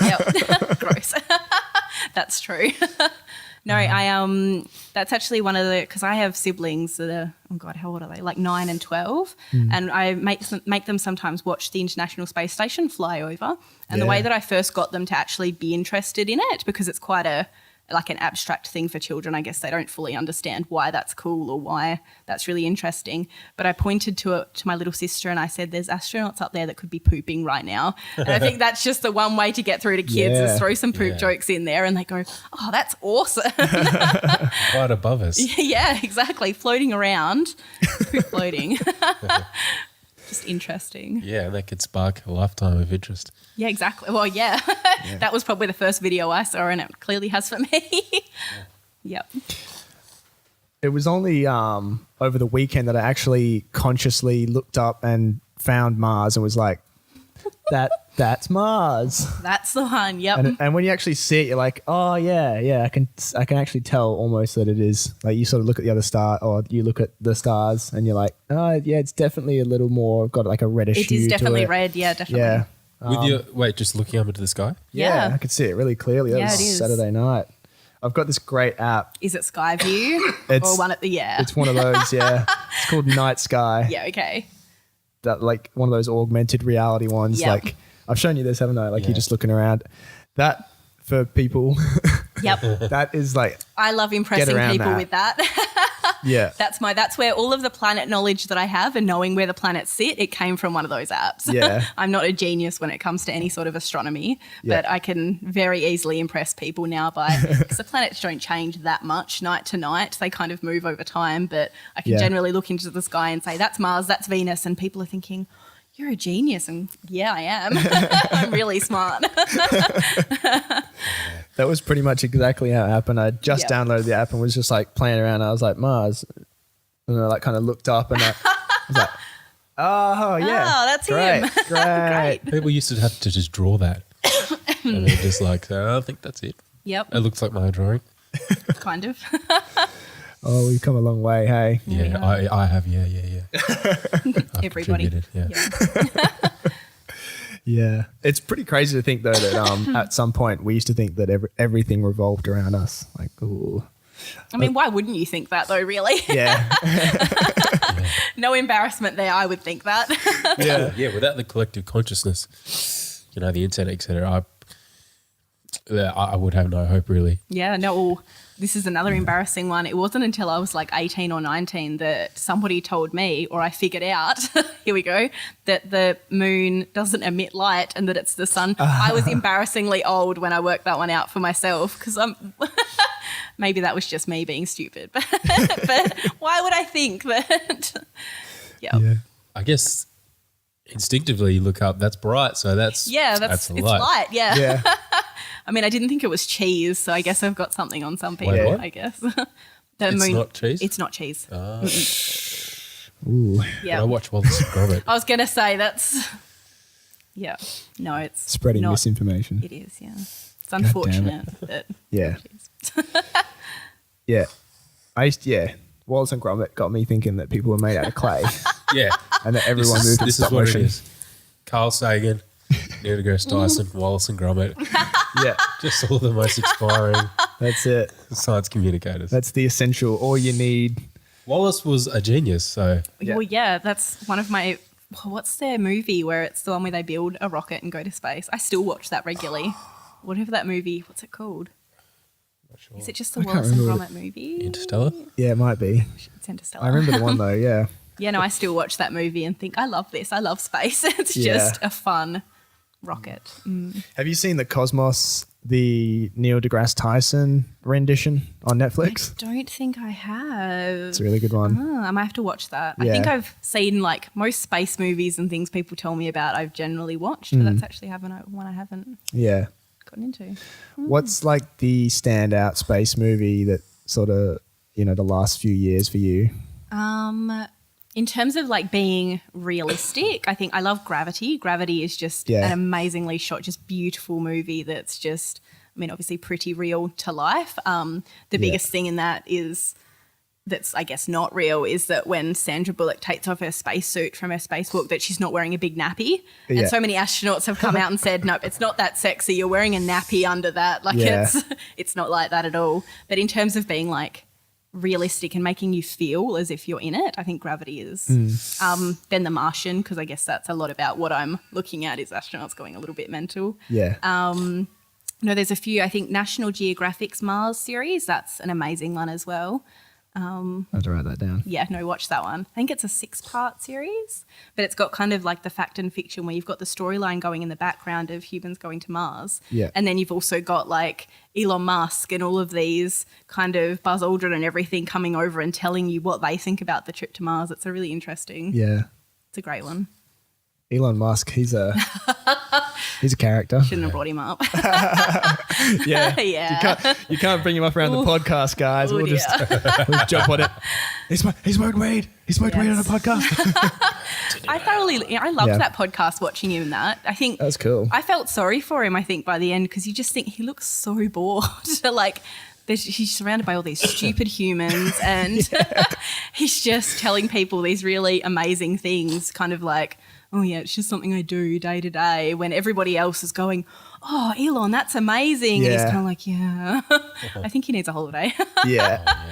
Yep. Gross. That's true. No, that's actually one of the, because I have siblings that are, oh God, how old are they? Like 9 and 12. And I make them sometimes watch the International Space Station fly over. And the way that I first got them to actually be interested in it, because it's quite like an abstract thing for children. I guess they don't fully understand why that's cool or why that's really interesting. But I pointed to it to my little sister and I said, there's astronauts up there that could be pooping right now. And I think that's just the one way to get through to kids is throw some poop jokes in there and they go, oh, that's awesome. Right above us. Yeah, exactly. Floating around, poop floating. Just interesting. Yeah, and that could spark a lifetime of interest. Yeah, exactly. Well, yeah. That was probably the first video I saw and it clearly has for me. Yep. It was only over the weekend that I actually consciously looked up and found Mars and was like, That's Mars. That's the one. Yep. And when you actually see it, you're like, oh yeah, I can actually tell almost that it is. Like you sort of look at the other star, or you look at the stars, and you're like, oh yeah, it's definitely a little more got like a reddish hue to it. It is definitely red. Yeah, definitely. Yeah. With your just looking up into the sky. Yeah. I could see it really clearly. That was it is. Saturday night. I've got this great app. Is it Skyview or one at the It's one of those. Yeah, it's called Night Sky. Yeah. Okay. That like one of those augmented reality ones. Yep. Like I've shown you this, haven't I? Like you're just looking around. That for people. Yep. That is like. I love impressing people with that. Yeah. That's where all of the planet knowledge that I have and knowing where the planets sit, it came from one of those apps. Yeah. I'm not a genius when it comes to any sort of astronomy, but I can very easily impress people now because the planets don't change that much night to night. They kind of move over time, but I can generally look into the sky and say, that's Mars, that's Venus. And people are thinking, you're a genius. And yeah, I am. I'm really smart. That was pretty much exactly how it happened. I just downloaded the app and was just like playing around. I was like, Mars. And I like kind of looked up and I was like, oh yeah. Oh, that's him. Great. People used to have to just draw that. And they're just like, I think that's it. Yep. It looks like my drawing. Kind of. Oh, we've come a long way, hey. Yeah, I have. Yeah. I've Everybody. contributed, yeah. Yeah. It's pretty crazy to think though that at some point we used to think that everything revolved around us. Like, ooh. I mean, why wouldn't you think that though, really? Yeah. No embarrassment there, I would think that. Yeah, without the collective consciousness, the internet, etc., I would have no hope really. Yeah, no, this is another embarrassing one. It wasn't until I was like 18 or 19 that somebody told me, or I figured out, here we go, that the moon doesn't emit light and that it's the sun. I was embarrassingly old when I worked that one out for myself because maybe that was just me being stupid. But why would I think that? Yeah. I guess instinctively you look up, that's bright, so that's it's light. light. Yeah. I mean, I didn't think it was cheese, so I guess I've got something on some people. Wait, what? I guess It's not cheese? It's not cheese. Ooh. Yeah, I watch Wallace and Gromit. I was going to say that's. Yeah, no, it's Spreading not, misinformation. It is, yeah. It's unfortunate that. Yeah. Yeah. Wallace and Gromit got me thinking that people were made out of clay Yeah. and that everyone moved in This stop is what motion. it is. Carl Sagan, Neil deGrasse Tyson, Wallace and Gromit. Yeah. Just all the most inspiring That's it. science communicators. That's the essential. All you need. Wallace was a genius, so Well, yeah, that's one of my. What's their movie where it's the one where they build a rocket and go to space? I still watch that regularly. Whatever that movie, what's it called? not sure. Is it just the Wallace and Gromit movie? Interstellar? Yeah, it might be. It's Interstellar. I remember the one though. Yeah. Yeah, no, I still watch that movie and think, I love this. I love space. It's just a fun rocket. Have you seen the Cosmos, the Neil deGrasse Tyson rendition on Netflix? I don't think I have. It's a really good one. I might have to watch that. I Yeah. think I've seen like most space movies and things people tell me about I've generally watched, but that's actually one I haven't Yeah. gotten into. What's like the standout space movie that sort of, the last few years for you? In terms of like being realistic, I think I love Gravity. Gravity is just an amazingly shot, just beautiful movie that's just, I mean, obviously pretty real to life. The biggest thing in that is that's, I guess, not real is that when Sandra Bullock takes off her spacesuit from her spacewalk that she's not wearing a big nappy. Yeah. And so many astronauts have come out and said, nope, it's not that sexy. You're wearing a nappy under that. Like it's not like that at all. But in terms of being like realistic and making you feel as if you're in it, I think Gravity is. Then The Martian, because I guess that's a lot about what I'm looking at is astronauts going a little bit mental. Yeah. No, there's a few. I think National Geographic's Mars series, that's an amazing one as well. I have to write that down. Yeah, no, watch that one. I think it's a 6-part series, but it's got kind of like the fact and fiction where you've got the storyline going in the background of humans going to Mars. Yeah. And then you've also got like Elon Musk and all of these kind of Buzz Aldrin and everything coming over and telling you what they think about the trip to Mars. It's a really interesting. Yeah. It's a great one. Elon Musk, he's a character. Shouldn't have brought him up. Yeah. Yeah. You can't bring him up around the podcast, guys. We'll just jump on it. He smoked weed. He smoked weed on a podcast. I loved that podcast watching him. I think that was cool. I felt sorry for him. I think by the end because you just think he looks so bored. Like he's surrounded by all these stupid humans, and he's just telling people these really amazing things. Kind of like, oh yeah, it's just something I do day to day. When everybody else is going, oh Elon, that's amazing, and he's kind of like, yeah. I think he needs a holiday. Yeah.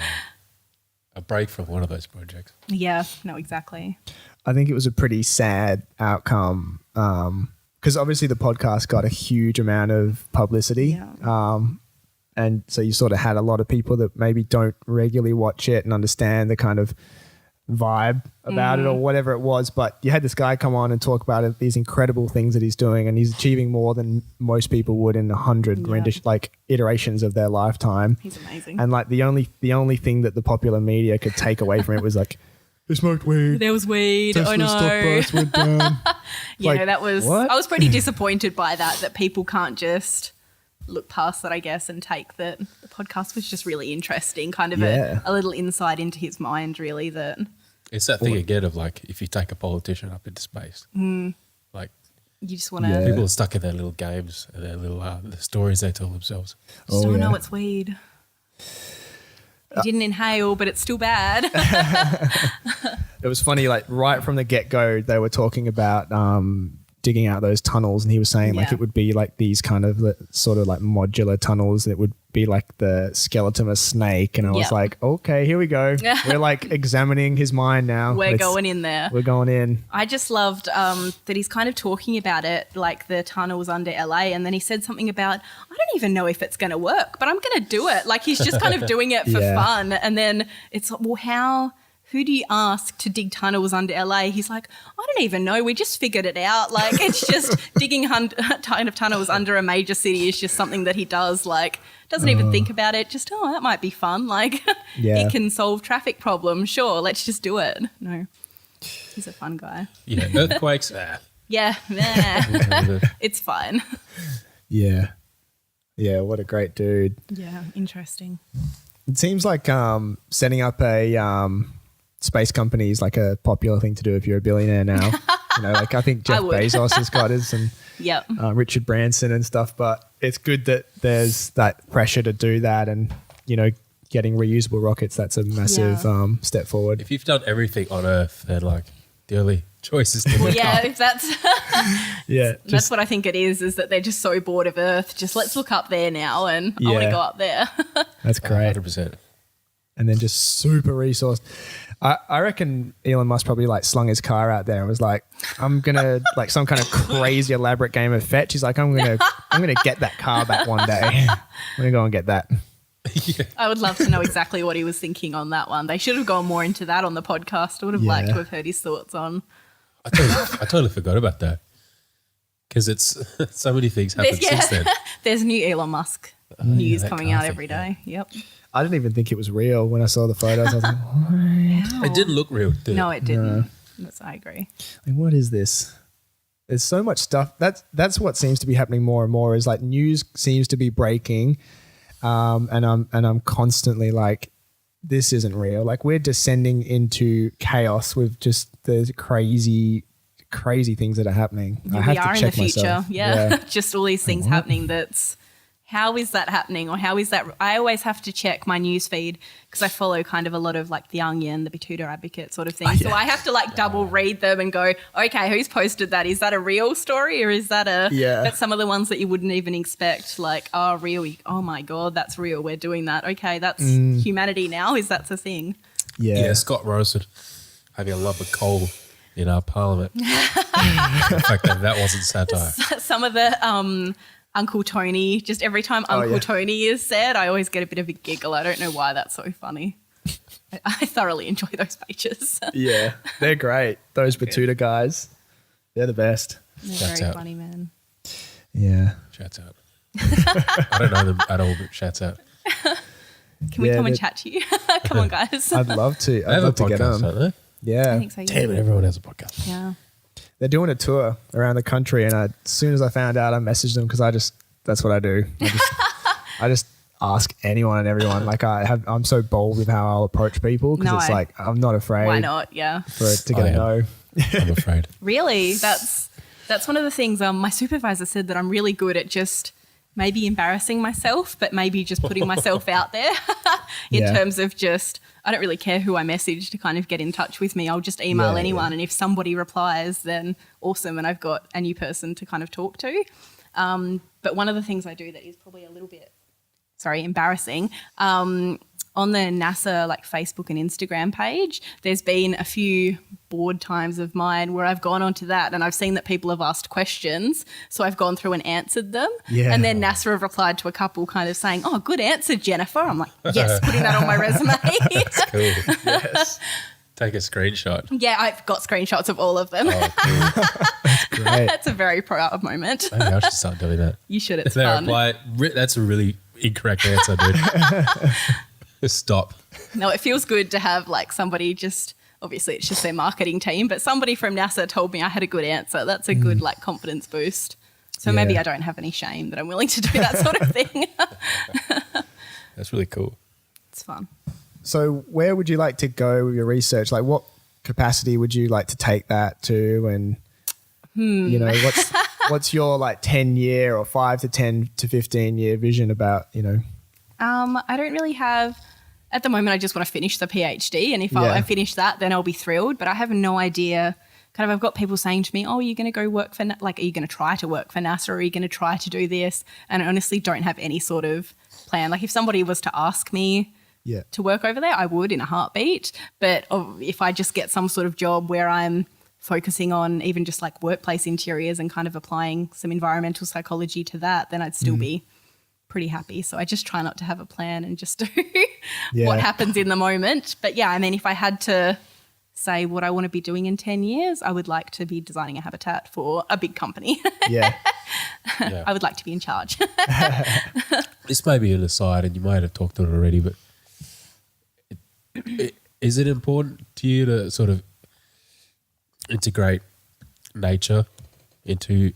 A break from one of those projects. Yeah, no, exactly. I think it was a pretty sad outcome because obviously the podcast got a huge amount of publicity. Yeah. And so you sort of had a lot of people that maybe don't regularly watch it and understand the kind of vibe about it or whatever it was. But you had this guy come on and talk about it, these incredible things that he's doing, and he's achieving more than most people would in 100 iterations of their lifetime. He's amazing. And like the only thing that the popular media could take away from it was like, they smoked weed. There was weed. Tesla's oh no. stock price went down. That was. What? I was pretty disappointed by that people can't just look past that, I guess, and take that the podcast was just really interesting. Kind of a little insight into his mind, really. That it's that thing again of like if you take a politician up into space, like you just want to. People are stuck in their little games, their little the stories they tell themselves. Just don't know it's weed. You didn't inhale, but it's still bad. It was funny, like right from the get-go, they were talking about digging out those tunnels, and he was saying like it would be like these kind of sort of like modular tunnels that would be like the skeleton of a snake. And I was like, okay, here we go. We're like examining his mind now. We're going in there. We're going in. I just loved that he's kind of talking about it, like the tunnels under LA, and then he said something about, I don't even know if it's going to work, but I'm going to do it. Like he's just kind of doing it for fun. And then it's like, well, who do you ask to dig tunnels under LA? He's like, I don't even know. We just figured it out. Like it's just digging kind of tunnels under a major city is just something that he does. Like doesn't even think about it. Just, that might be fun. Like he can solve traffic problems. Sure, let's just do it. No, he's a fun guy. Yeah, earthquakes. Yeah, it's fine. Yeah. Yeah, what a great dude. Yeah, interesting. It seems like setting up a space company is like a popular thing to do if you're a billionaire now. Like I think Jeff Bezos has got his and Richard Branson and stuff, but it's good that there's that pressure to do that, and getting reusable rockets, that's a massive step forward. If you've done everything on Earth, then like the only choice is to if that's that's what I think it is that they're just so bored of Earth. Just let's look up there now, and I want to go up there. That's great. 100%. And then just super resourced. I reckon Elon Musk probably like slung his car out there and was like, I'm gonna like some kind of crazy elaborate game of fetch. He's like, I'm gonna get that car back one day. I'm gonna go and get that. I would love to know exactly what he was thinking on that one. They should have gone more into that on the podcast. I would have liked to have heard his thoughts on. I totally forgot about that because it's so many things happened since then. There's new Elon Musk news coming out every day. Yep. I didn't even think it was real when I saw the photos. I was like, what? It didn't look real, did it? No, it didn't. I agree. Like, what is this? There's so much stuff. That's what seems to be happening more and more is like news seems to be breaking. And I'm constantly like, this isn't real. Like we're descending into chaos with just the crazy things that are happening. Yeah, I have we are to check in the future. myself. Yeah. Just all these things happening how is that happening, or how is that? I always have to check my news feed because I follow kind of a lot of like The Onion, The Batuta Advocate sort of thing. So I have to like double read them and go, okay, who's posted that? Is that a real story, or is that but some of the ones that you wouldn't even expect, like, oh, real, oh my God, that's real. We're doing that. Okay, that's humanity now. Is that a thing? Yeah. Scott Morrison having a lump of coal in our parliament. The fact that wasn't satire. Some of the Uncle Tony, just every time Uncle Tony is said, I always get a bit of a giggle. I don't know why that's so funny. I thoroughly enjoy those pages. Yeah, they're great. Those Batuta guys, they're the best. They're very funny, man. Yeah. Shouts out. I don't know them at all, but shouts out. Can we come and chat to you? Come on, guys. I'd love to. I'd love to get them. Don't they? Yeah. I think so. Damn it, everyone has a podcast. Yeah. They're doing a tour around the country, and as soon as I found out, I messaged them because that's what I do. ask anyone and everyone. Like I'm so bold with how I'll approach people because it's like I'm not afraid. Why not? Yeah. For it to get a no. I'm afraid. Really? That's one of the things my supervisor said, that I'm really good at just maybe embarrassing myself, but maybe just putting myself out there in terms of just, I don't really care who I message to kind of get in touch with me. I'll just email anyone. And if somebody replies, then awesome. And I've got a new person to kind of talk to. But one of the things I do that is probably a little bit, embarrassing, on the NASA like Facebook and Instagram page, there's been a few board times of mine where I've gone onto that and I've seen that people have asked questions. So I've gone through and answered them. Yeah. And then NASA have replied to a couple kind of saying, oh, good answer, Jennifer. I'm like, yes, putting that on my resume. That's cool. Yes. Take a screenshot. Yeah, I've got screenshots of all of them. Oh, cool. That's great. That's a very proud moment. Maybe I should start doing that. You should. It's If they fun. reply, that's a really incorrect answer, dude. Just stop. No, it feels good to have like somebody just, obviously it's just their marketing team, but somebody from NASA told me I had a good answer. That's a good like confidence boost. So maybe I don't have any shame that I'm willing to do that sort of thing. That's really cool. It's fun. So where would you like to go with your research? Like what capacity would you like to take that to? And, you know, what's your like 10-year or 5 to 10 to 15-year vision about, you know? I don't really have, at the moment I just want to finish the PhD, and if I finish that then I'll be thrilled, but I have no idea. Kind of I've got people saying to me, oh, are you going to go work for, like, are you going to try to work for NASA, or are you going to try to do this? And I honestly don't have any sort of plan. Like if somebody was to ask me to work over there, I would in a heartbeat. But if I just get some sort of job where I'm focusing on even just like workplace interiors and kind of applying some environmental psychology to that, then I'd still be pretty happy. So I just try not to have a plan and just do what happens in the moment. But yeah, I mean, if I had to say what I want to be doing in 10 years, I would like to be designing a habitat for a big company. I would like to be in charge. This may be an aside, and you might have talked on it already, but is it important to you to sort of integrate nature into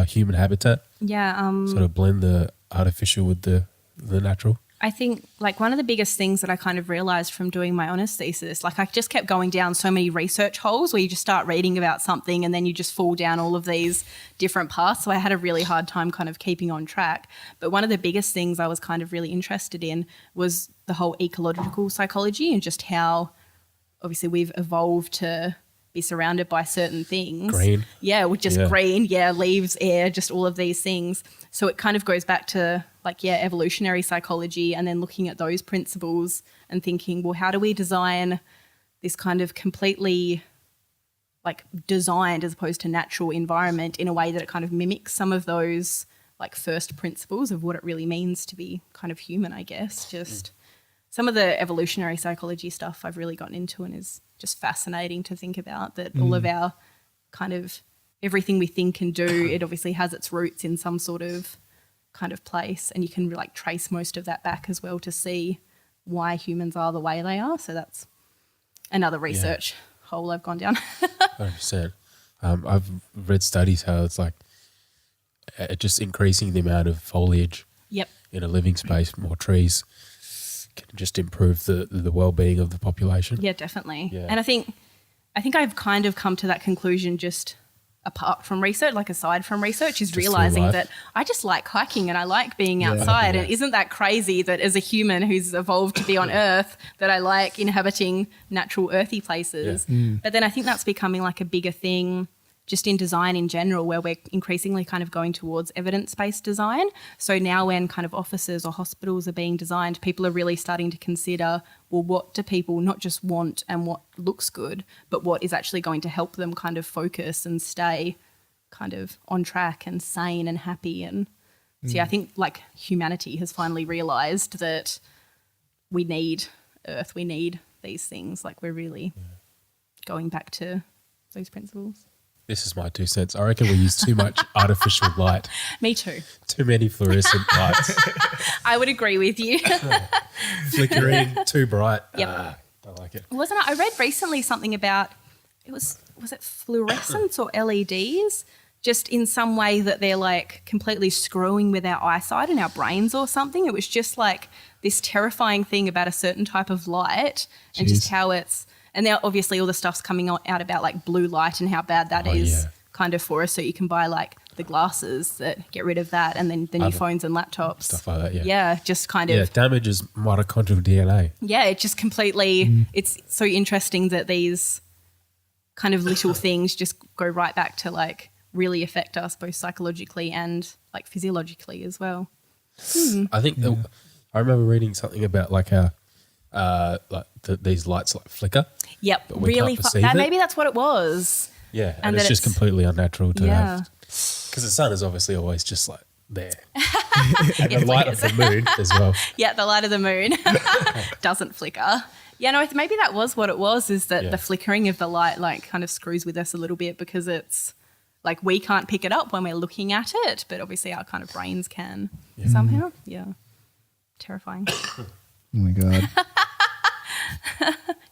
human habitat? Yeah. Sort of blend the artificial with the natural? I think like one of the biggest things that I kind of realized from doing my honours thesis, like I just kept going down so many research holes where you just start reading about something and then you just fall down all of these different paths. So I had a really hard time kind of keeping on track. But one of the biggest things I was kind of really interested in was the whole ecological psychology and just how obviously we've evolved to be surrounded by certain things. Green. Yeah, with just green, leaves, air, just all of these things. So it kind of goes back to like, evolutionary psychology, and then looking at those principles and thinking, well, how do we design this kind of completely like designed as opposed to natural environment in a way that it kind of mimics some of those like first principles of what it really means to be kind of human, I guess. Just some of the evolutionary psychology stuff I've really gotten into and is just fascinating to think about, that all of our kind of everything we think and do, it obviously has its roots in some sort of kind of place, and you can like trace most of that back as well to see why humans are the way they are. So that's another research hole I've gone down. 100%. I've read studies how it's like just increasing the amount of foliage in a living space, more trees, can just improve the well-being of the population. Yeah, definitely. Yeah. And I think I've kind of come to that conclusion just apart from research, like aside from research, is just realizing that I just like hiking and I like being outside. And isn't that crazy that as a human who's evolved to be on Earth, that I like inhabiting natural earthy places. But then I think that's becoming like a bigger thing just in design in general, where we're increasingly kind of going towards evidence-based design. So now when kind of offices or hospitals are being designed, people are really starting to consider, well, what do people not just want and what looks good, but what is actually going to help them kind of focus and stay kind of on track and sane and happy. And so I think like humanity has finally realised that we need Earth, we need these things. Like we're really going back to those principles. This is my 2 cents. I reckon we use too much artificial light. Me too. Too many fluorescent lights. I would agree with you. Flickering, too bright. Yep. Don't like it. Wasn't it? I read recently something about, was it fluorescence or LEDs just in some way that they're like completely screwing with our eyesight and our brains or something. It was just like this terrifying thing about a certain type of light and just how it's, and now obviously all the stuff's coming out about like blue light and how bad that is kind of for us. So you can buy like the glasses that get rid of that, and then the new phones and laptops. Stuff like that, Yeah, just kind of. Yeah, damages mitochondrial DNA. Yeah, it just completely, it's so interesting that these kind of little things just go right back to like really affect us both psychologically and like physiologically as well. I think I remember reading something about like how these lights like flicker. Yep, but we really. can't perceive it. Maybe that's what it was. Yeah, and it's just completely unnatural to have. Because the sun is obviously always just like there. And the light of the moon as well. Yeah, the light of the moon doesn't flicker. Yeah, no, maybe that was what it was, is that the flickering of the light like kind of screws with us a little bit, because it's like we can't pick it up when we're looking at it, but obviously our kind of brains can somehow. Yeah. Terrifying. Oh my God.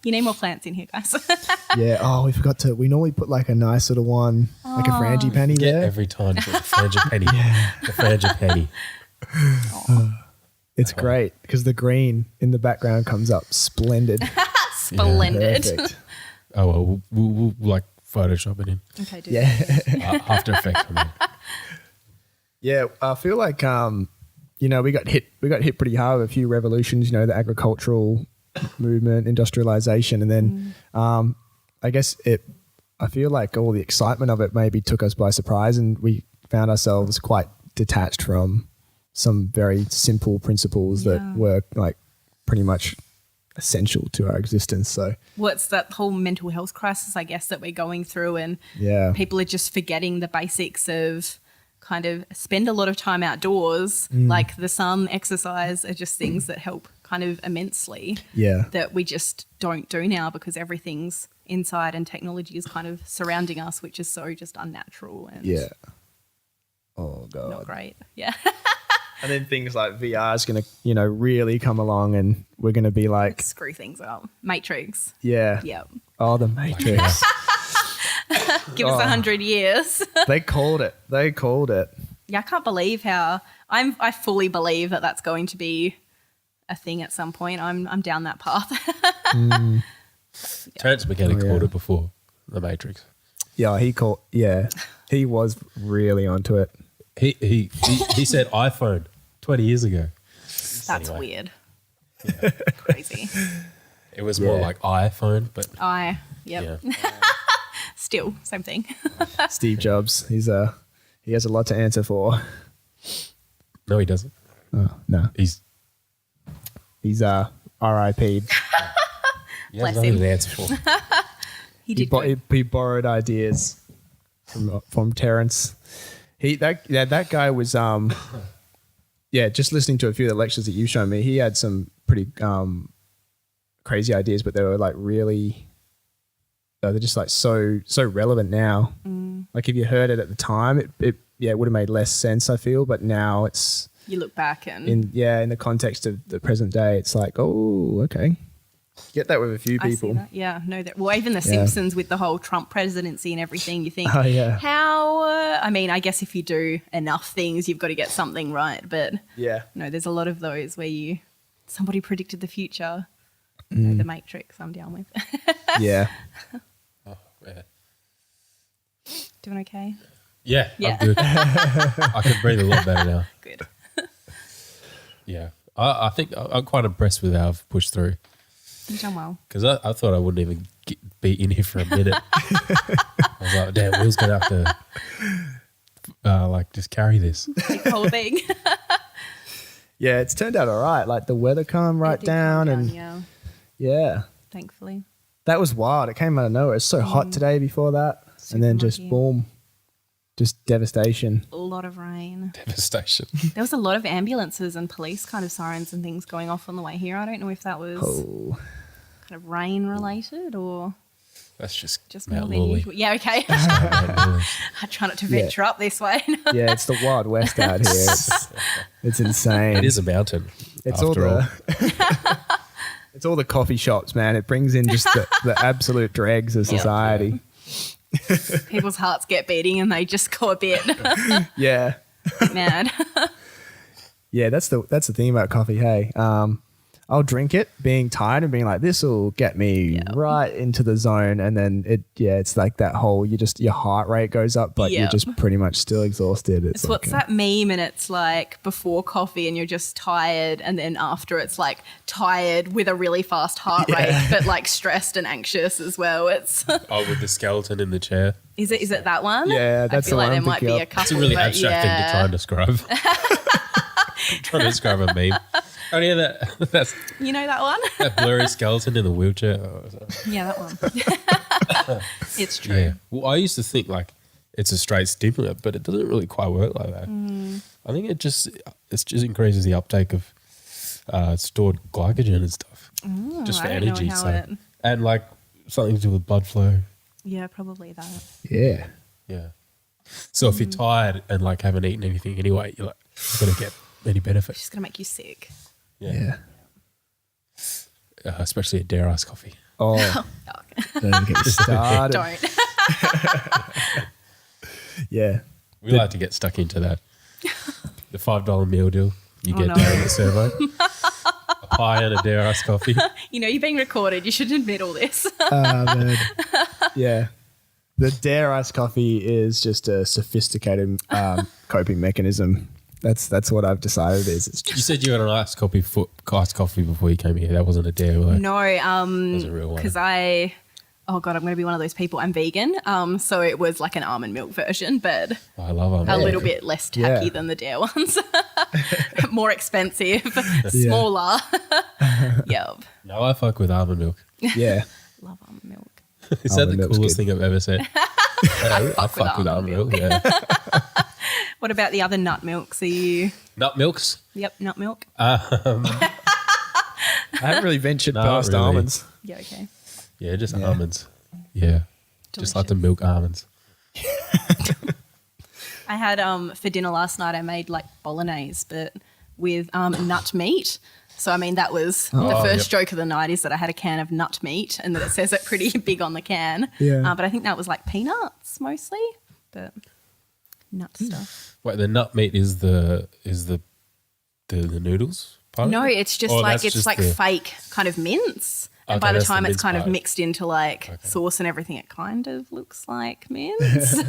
You need more plants in here, guys. Yeah. Oh, we normally put like a nice little one, like a frangipani there. Every time put the frangipani. The frangipani. It's great because the green in the background comes up splendid. Splendid. Perfect. Oh, well, we'll like Photoshop it in. Okay, do Yeah. After Effects. I mean. Yeah, I feel like we got hit pretty hard with a few revolutions, the agricultural movement, industrialization, and then I feel like all the excitement of it maybe took us by surprise, and we found ourselves quite detached from some very simple principles that were like pretty much essential to our existence. So what's that whole mental health crisis, I guess, that we're going through, and people are just forgetting the basics of kind of spend a lot of time outdoors, like the sun, exercise are just things that help kind of immensely that we just don't do now because everything's inside and technology is kind of surrounding us, which is so just unnatural and oh God, not great. Yeah. And then things like VR is going to, really come along, and we're going to be like screw things up. Matrix. Yeah. Yep. Oh, the Matrix. Give us 100 years. They called it. Yeah, I can't believe how I fully believe that that's going to be a thing at some point. I'm down that path. Terrence McKenna called it before, the Matrix. Yeah, he was really onto it. He said iPhone 20 years ago. That's weird. Yeah. Crazy. It was more like iPhone, but Still, same thing. Steve Jobs, he has a lot to answer for. No, he doesn't. Oh, no. He's R.I.P. He has nothing to answer for. He borrowed ideas from Terrence. That guy was just listening to a few of the lectures that you've shown me. He had some pretty crazy ideas, but they were like really they're just like so relevant now. Like if you heard it at the time, it would have made less sense, I feel, but now it's you look back and in the context of the present day, it's like, oh, okay. Get that with a few people. I see that. Yeah, no, that. Well, even The Simpsons with the whole Trump presidency and everything, you think, how? I mean, I guess if you do enough things, you've got to get something right. But there's a lot of those where somebody predicted the future. The Matrix, I'm down with. Yeah. Oh, yeah. Doing okay? Yeah, I'm good. I can breathe a lot better now. Good. Yeah, I think I'm quite impressed with how I've pushed through. You've done well. Because I thought I wouldn't even be in here for a minute. I was like, damn, Will's going to have to just carry this. The whole thing. Yeah, it's turned out all right. Like the weather calmed right down. Yeah. Thankfully. That was wild. It came out of nowhere. It's so hot today before that. And then just boom. Just devastation. A lot of rain. Devastation. There was a lot of ambulances and police kind of sirens and things going off on the way here. I don't know if that was kind of rain related or that's just more Mount than Lawley. usual. Yeah, okay. I try not to venture up this way. Yeah, it's the Wild West out here. It's insane. It is a mountain. It's all it's all the coffee shops, man. It brings in just the absolute dregs of society. people's hearts get beating and they just go a bit Yeah. mad. Yeah, that's the thing about coffee. Hey, I'll drink it being tired and being like, this will get me right into the zone. And then it's like that whole, your heart rate goes up, but you're just pretty much still exhausted. It's like, what's that meme? And it's like before coffee and you're just tired. And then after it's like tired with a really fast heart rate, but like stressed and anxious as well. It's with the skeleton in the chair. Is it that one? Yeah, that's I feel the like one there I'm might be thinking a of. couple. It's a really but abstract thing to try and describe. Trying to describe a meme. Oh yeah, that's You know that one? that blurry skeleton in the wheelchair. Oh, Yeah, that one. It's true. yeah. Well, I used to think like it's a straight stimulant, but it doesn't really quite work like that. I think it just increases the uptake of stored glycogen and stuff, just for I don't know energy. how And like something to do with blood flow. Yeah, probably that. Yeah. Yeah. So if you're tired and like haven't eaten anything anyway, you're like not gonna get any benefit. It's just going to make you sick. Yeah. Especially a dare ice coffee. Oh, don't even get me started. Don't. Yeah. We like to get stuck into that. The $5 meal deal you get no. down at the servo. A pie and a dare ice coffee. You know, you're being recorded. You shouldn't admit all this. Man. Yeah. The Dare Ice Coffee is just a sophisticated coping mechanism. That's what I've decided it is. It's You just, said you had an iced coffee before you came here. That wasn't a dare, right? No, was a real one. because I'm going to be one of those people. I'm vegan, so it was like an almond milk version, but Oh, I love a them. little bit less tacky Yeah. than the Dare ones. More expensive, smaller. Yep. No, I fuck with almond milk. yeah. Love almond milk. Is that Almond the milk's coolest good. thing I've ever said? I fuck with almond milk. Yeah. What about the other nut milks? Are you? Nut milks? Yep, nut milk. I haven't really ventured Not past really. almonds. Yeah, okay. Yeah, just almonds. Yeah. Just like to Delicious. milk almonds. I had for dinner last night. I made like bolognese, but with nut meat. So I mean, that was the first joke of the night is that I had a can of nut meat, and that it says it pretty big on the can. Yeah. But I think that was like peanuts mostly, but nut stuff. Wait, the nut meat is the noodles part? No, of it? it's just Or like that's it's just like the- fake kind of mince. And Okay, by the that's the time it's mince kind of part. mixed into like sauce and everything, it kind of looks like mince.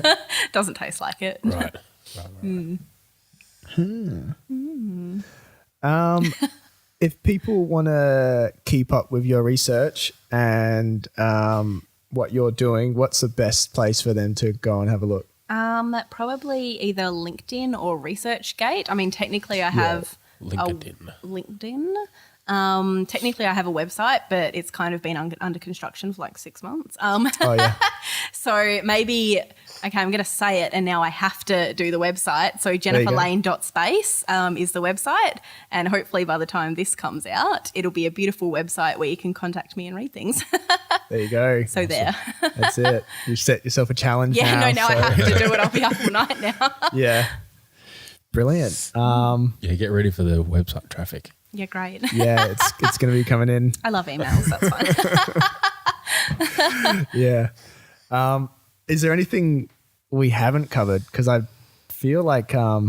Doesn't taste like it. Right. If people want to keep up with your research and what you're doing, what's the best place for them to go and have a look? Probably either LinkedIn or ResearchGate. I mean, technically I have LinkedIn. Technically I have a website, but it's kind of been under construction for like 6 months. Oh, yeah. So maybe, okay, I'm going to say it and now I have to do the website. So you go. jenniferlane.space is the website. And hopefully by the time this comes out, it'll be a beautiful website where you can contact me and read things. There you go. So there. That's it. You set yourself a challenge Yeah, now. now I have to do it. I'll be up all night now. Yeah. Brilliant. Yeah, get ready for the website traffic. Yeah, great. Yeah, it's going to be coming in. I love emails. That's fine. Yeah. Is there anything we haven't covered? Because I feel like, I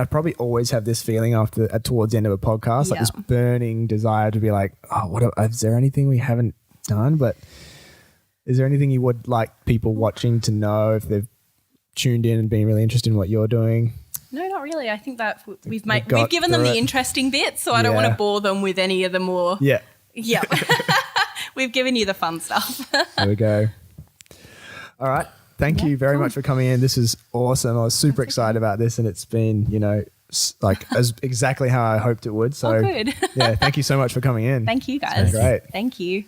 probably always have this feeling towards the end of a podcast, like this burning desire to be like, oh, is there anything we haven't done? But is there anything you would like people watching to know if they've tuned in and been really interested in what you're doing? No, not really. I think that we've got given them through the it. interesting bits, so I don't want to bore them with any of the more. Yeah. Yeah. We've given you the fun stuff. There we go. All right. Thank you very much for coming in. This is awesome. I was super excited about this, and it's been, as exactly how I hoped it would. So, Oh, good. yeah, thank you so much for coming in. Thank you, guys. Great. Thank you.